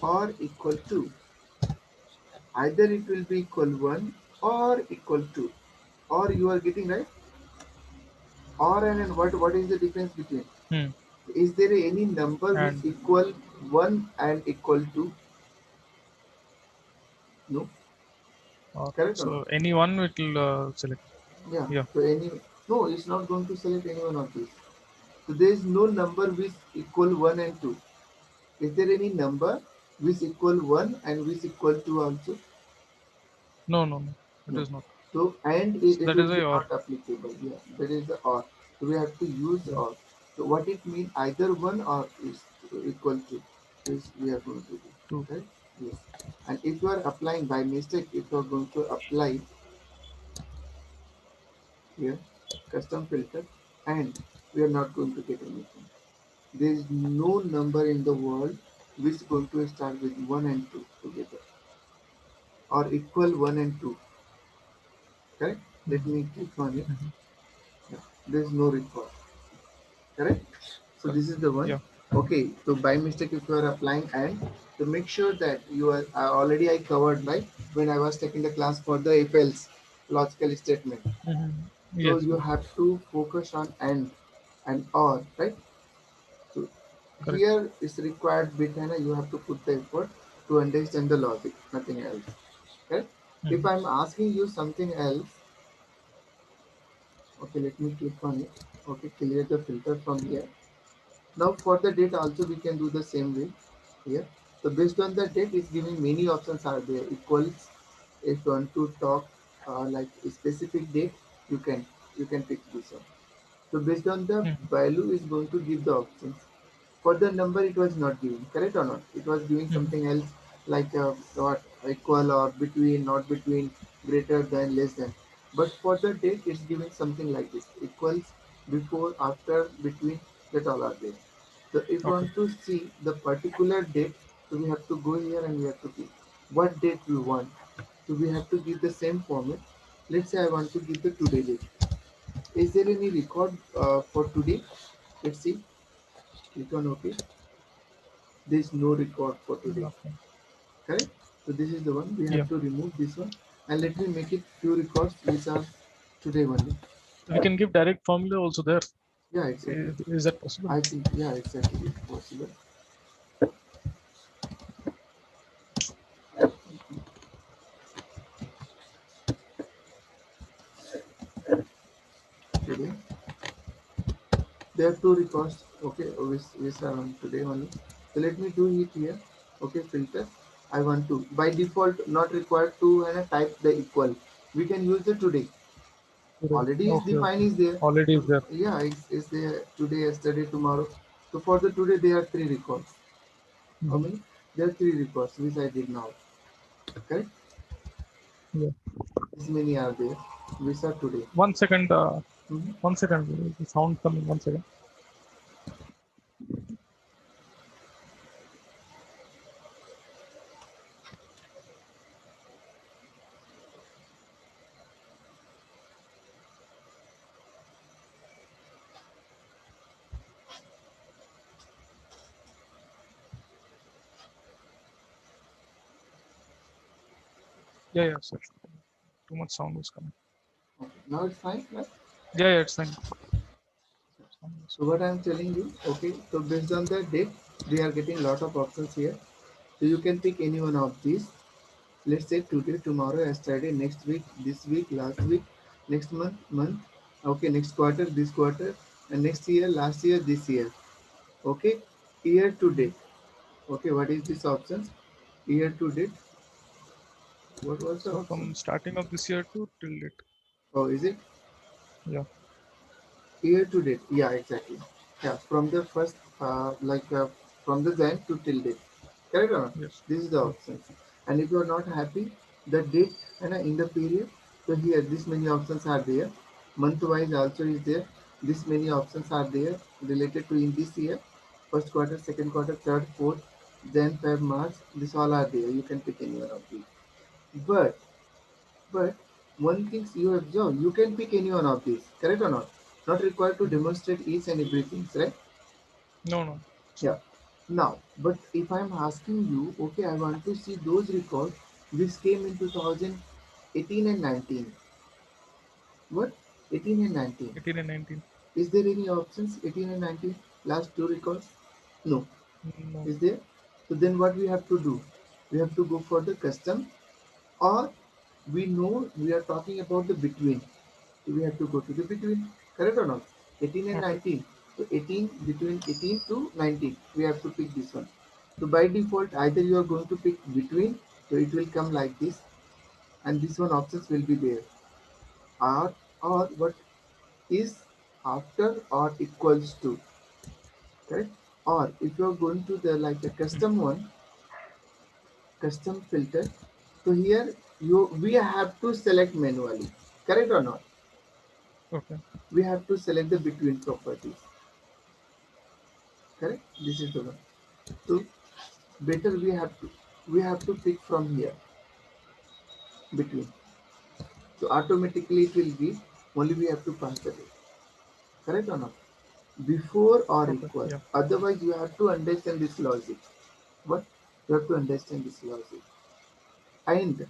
Or equal to. Either it will be equal 1 or equal to. Or you are getting right? Or and what is the difference between? Hmm. Is there any number which And equal 1 and equal to? No. Correct or so not? anyone it will select. Yeah. Yeah. So any no, it's not going to select any one of these. So there is no number which equal 1 and 2. Is there any number which equal 1 and which equal 2 also? No, no, no. It No. is not. So and So it that will is be why or. not applicable. Yeah, that is the or. So we have to use Yeah. or. So what it means either 1 or is equal to is we are going to do. Two. Right? Yes. And if you are applying by mistake, if you are going to apply here custom filter and we are not going to get anything. There is no number in the world which is going to start with 1 and 2 together or equal 1 and 2. Correct? Let me Mm-hmm. click on it. Mm-hmm. Yeah. There is no record. Correct? So Correct. this is the one. Yeah. Okay. So by mistake, if you are applying and to make sure that you are already I covered right when I was taking the class for the if else logical statement. Mm-hmm. So Yes, you yes. have to focus on and or right. So Correct. here is required bit and you have to put the effort to understand the logic, nothing else. Okay? If Mm-hmm. I'm asking you something else, okay, let me click on it. Okay, clear the filter from here. Now for the date also we can do the same way here. So based on the date, it's giving many options are there. Equals if you want to talk like a specific date, you can you can pick this one. So based on the Mm-hmm. value is going to give the options. For the number it was not giving, correct or not? It was giving Mm-hmm. something else, like what, equal or between, not between, greater than, less than. But for the date it's giving something like this: equals, before, after, between, that all are there. So if you Okay. want to see the particular date, so we have to go here and we have to click what date we want. So we have to give the same format. Let's say I want to give the today date. Is there any record for today? Let's see. Click on OK. There is no record for today. Okay. Correct? So this is the one. We Yeah. have to remove this one. And let me make it few records which are today only. We can give direct formula also there. Yeah, exactly. Is that possible? I think, yeah, exactly. It's possible. Today. There are two records. Okay, which are on today only. So let me do it here. Okay, filter. I want to. By default, not required to type the equal. We can use the today. Today. Already is Okay. defined Okay. is there. Already is So there. yeah, it's there today, yesterday, tomorrow. So for the today there are three records. How Mm-hmm. many? There are three records which I did now. Correct? Yeah. This many are there. Which are today. 1 second. Mhm. 1 second. The sound coming. 1 second. Yeah. Yeah. Sir. Too much sound was coming. Okay. Now it's fine, right? Yeah. Yeah. It's fine. Sound was So what I'm telling you, okay, so based on the date, we are getting lot of options here. So you can pick any one of these. Let's say today, tomorrow, yesterday, next week, last week, next month, okay, next quarter, this quarter, and next year, last year, this year. Okay, year to coming. date. Okay, what is this option? Year to date. What was the So option? from starting of this year to till date. Oh, is it Yeah. year to date? Yeah, exactly. Yeah, from the first, from the Jan to till date. Correct or not? Yes. This is the Yeah. options. And if you are not happy, the date and in the period, so here this many options are there. Month wise also is there. This many options are there related to in this year. First quarter, second quarter, third, fourth, then Feb, March. This all are there. You can pick any one of these. But But one thing you observe, you can pick any one of these, correct or not? Not required to Mhm. demonstrate each and everything, right? No. No. Yeah. Now, but if I'm asking you, okay, I want to see those records which came in 2018 and 19. What? 18 and 19. 18 and 19. Is there any options 18 and 19? Last two records? No. No. Is there? So then what we have to do? We have to go for the custom, or we know we are talking about the between. So we have to go to the between, correct or not? 18 and Okay. 19. So 18, between 18 to 19, we have to pick this one. So by default, either you are going to pick between, so it will come like this, and this one options will be there. Or what is after or equals to, correct? Or if you are going to the like a custom Mhm. one, custom filter, so here you we have to select manually, correct or not? Okay. We have to select the between properties, correct? This is the one. So better we have to pick from here between. So automatically it will give, only we have to pass the date. Correct or not? Before or Okay. equal. Yeah. Otherwise you have to understand this logic. What? You have to understand this logic. And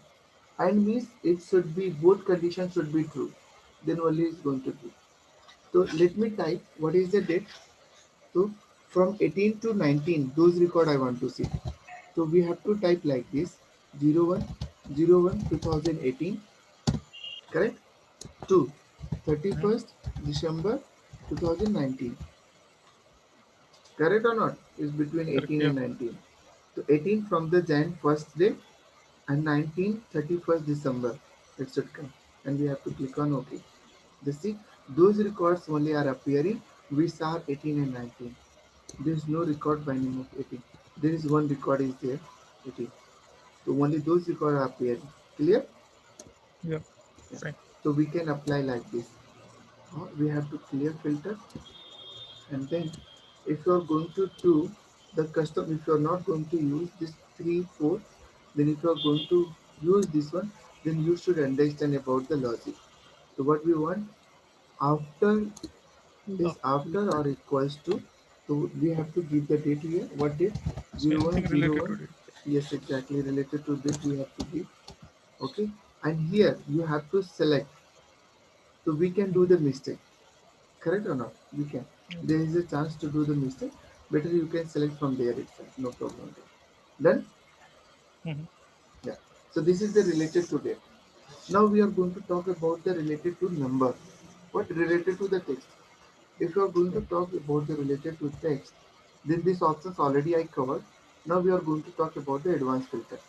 and means it should be both conditions should be true. Then only it's going to be. So let me type what is the date. So from 18 to 19, those record I want to see. So we have to type like this: 01 2018, correct? To Mhm. 31st December 2019, correct or not? Is between Correct. 18 Yeah. and 19. So 18 from the Jan first day, and 19 31st December. It should come, and we have to click on OK. The see those records only are appearing which are 18 and 19. There is no record by name of 18. There is one record is there, 18. So only those records are appearing. Clear? Yeah. Yeah. Fine. So we can apply like this. We have to clear filter, and then if you are going to do the custom, if you are not going to use this 3 4, then if you are going to use this one, then you should understand about the logic. So what we want after The is after or equals to, so we have to give the date here. What date? so anything related to 0101. it. Yes, exactly related to this we have to give. Okay, and here you have to select, so we can do Mhm. the mistake. Correct or not? We can. Okay. There is a chance to do the mistake. Better you can select from there itself. No problem there. Done? Mhm. Yeah. So this is the related to date. Now we are going to talk about the related to number. What related to the text? If you are going to Okay. talk about the related to text, then these options already I covered. Now we are going to talk about the advanced filter.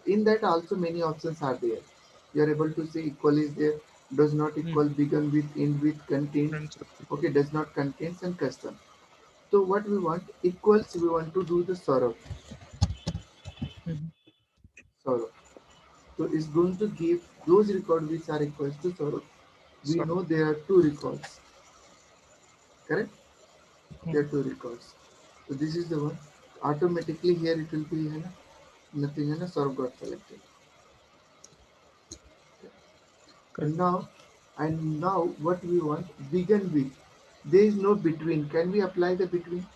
In that also many options are there. You are able to say equal is there, does not equal, Mhm. begin with, end with, contains, Friends with people. okay, does not contains and custom. So what we want equals, we want to do the sorrow. Mhm. Sorrow. So it's going to give those records which are equals to sorrow. We So. know there are two records. Correct? There are Mhm. two records. So this is the one. Automatically here it will be nothing sorrow got selected. Correct. And now what we want begin with. There is no between. Can we apply the between?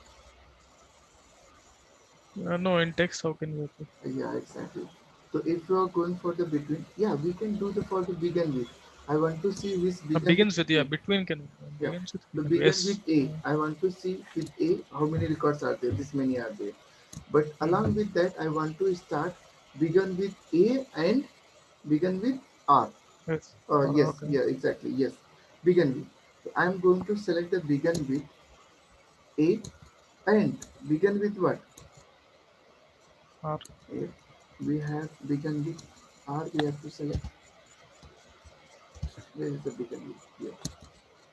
No, in text, how can we apply? Yeah, exactly. So if you are going for the between, yeah, we can do the for the begin with. I want to see which begin Begins with, with yeah, A. between can Yeah. begins with we So can do begin S. with A. I want to see with A how many records are there. This many are there. But Mhm. along with that, I want to start begin with A and begin with R. Yes. Yes, Okay. yeah, exactly. Yes, begin with. So I am going to select the begin with A and begin with what? R. If we have begin with R, we have to select where is the begin with here.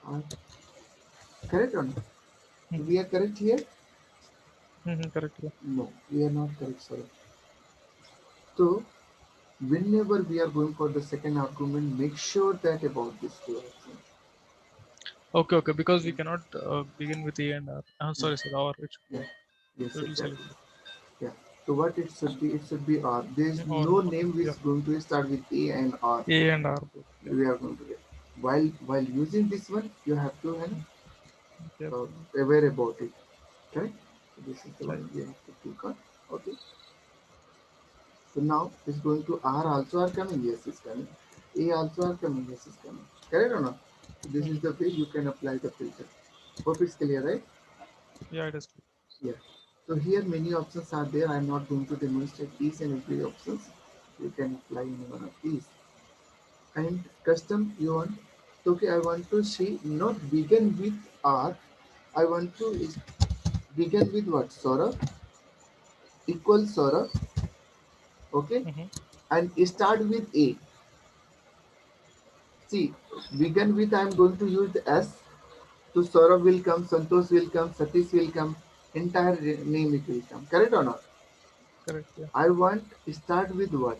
R. Correct or not? Mhm. We are correct here? Mhm. Correct. Yeah. No, we are not correct, sorry. So whenever we are going for the second argument, make sure that about this two options. Okay. Okay. Because we cannot begin with A and R. Yeah, Sorry, sir. R. It should be yeah, R. So yes, it will select exactly. Yeah. So what it should be R. There is or no okay. name which Yeah. is going to start with A and R. A and R both. Yeah. We are going to get. While using this one, you have to Mm. Yeah. aware about it. Correct? So this is the Yeah. one we have to click on. Okay. So now it's going to R also are coming. Yes, it's coming. A also are coming. Yes, it's coming. Correct or not? So this is Mhm. the way you can apply the filter. Hope it's clear, right? Yeah. It is clear. Yeah. So here many options are there. I'm not going to demonstrate each and every options. You can apply any one of these. And custom you want. So, okay, I want to see not begin with R. I want to begin with what? Saurabh equal Saurabh. Okay. Mhm. And start with A. See, begin with I am going to use the S. So Saurabh will come, Santosh will come, Satish will come, entire name it will come. Correct or not? Correct. Yeah. I want start with what?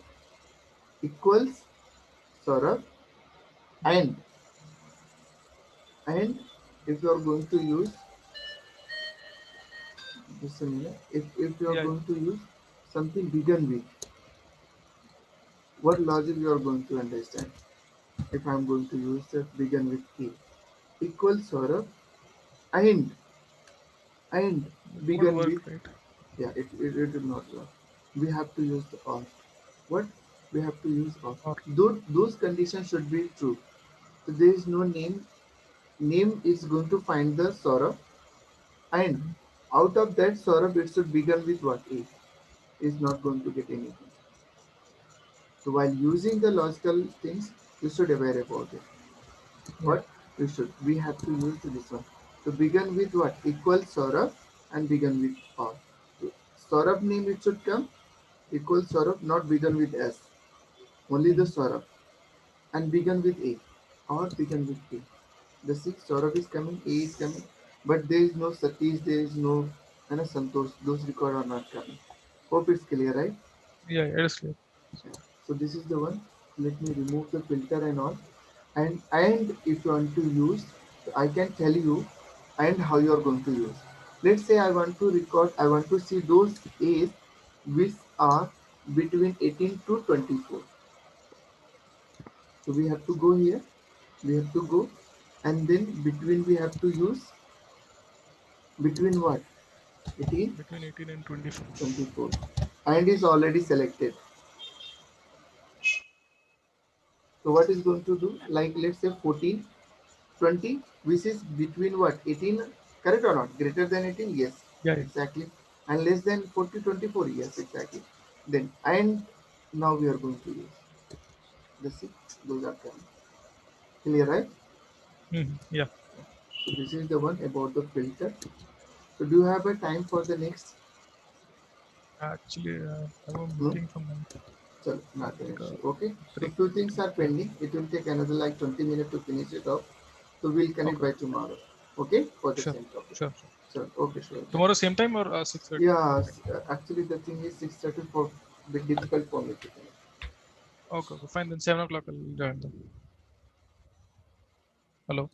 Equals Saurabh Mhm. and if you are going to use just a minute, if you are Yeah. going to use something begin with, what logic you are going to understand? If I am going to use the begin with A equals Saurabh and and It won't begin work, with, right? yeah, it will not work. We have to use the or. What? We have to use or. Or Those conditions should be true. So there is no name. Name is going to find the Saurabh and mhm. out of that Saurabh it should begin with what? A. Is not going to get anything. So while using the logical things, you should aware about it. Yeah. What you should we have to use this one. So begin with what? Equal Saurabh and begin with or. So Saurabh name it should come equal Saurabh, not begin with S. Only the Mhm. Saurabh and begin with A or begin with A. The six Saurabh is coming, A is coming. but there is no Satish, there is no and Santosh. Those record are not coming. Hope it's clear, right? Yeah, it is clear. So this is the one. Let me remove the filter and all. And if you want to use, I can tell you and how you are going to use. Let's say I want to record. I want to see those A's which are between 18 to 24. So we have to go here. We have to go, and then between we have to use between what? 18, Between 18 and 24. 24, and is already selected. So what is going to do? Like let's say 14, 20, which is between what? 18, correct or not? Greater than 18? Yes, Yeah, yeah. exactly. And less than 40, 24? Yes, exactly. Then, and now we are going to use. Let's see, those are coming. Clear, right? Yeah. So this is the one about the filter. So do you have a time for the next? Actually, I have a Hmm? meeting from 9. So I'll not an take a issue. Okay. So break few things between. are Yeah. pending. It will take another like 20 minutes to finish it off. So we'll connect Okay. by tomorrow. Okay, for the Sure. same topic. Sure. Sure. So okay, sure. Tomorrow same time or 6:30? Yeah, actually the thing is 6:30 for bit difficult for me to connect. Okay. Okay. Fine. Then 7 o'clock I'll join them. Hello.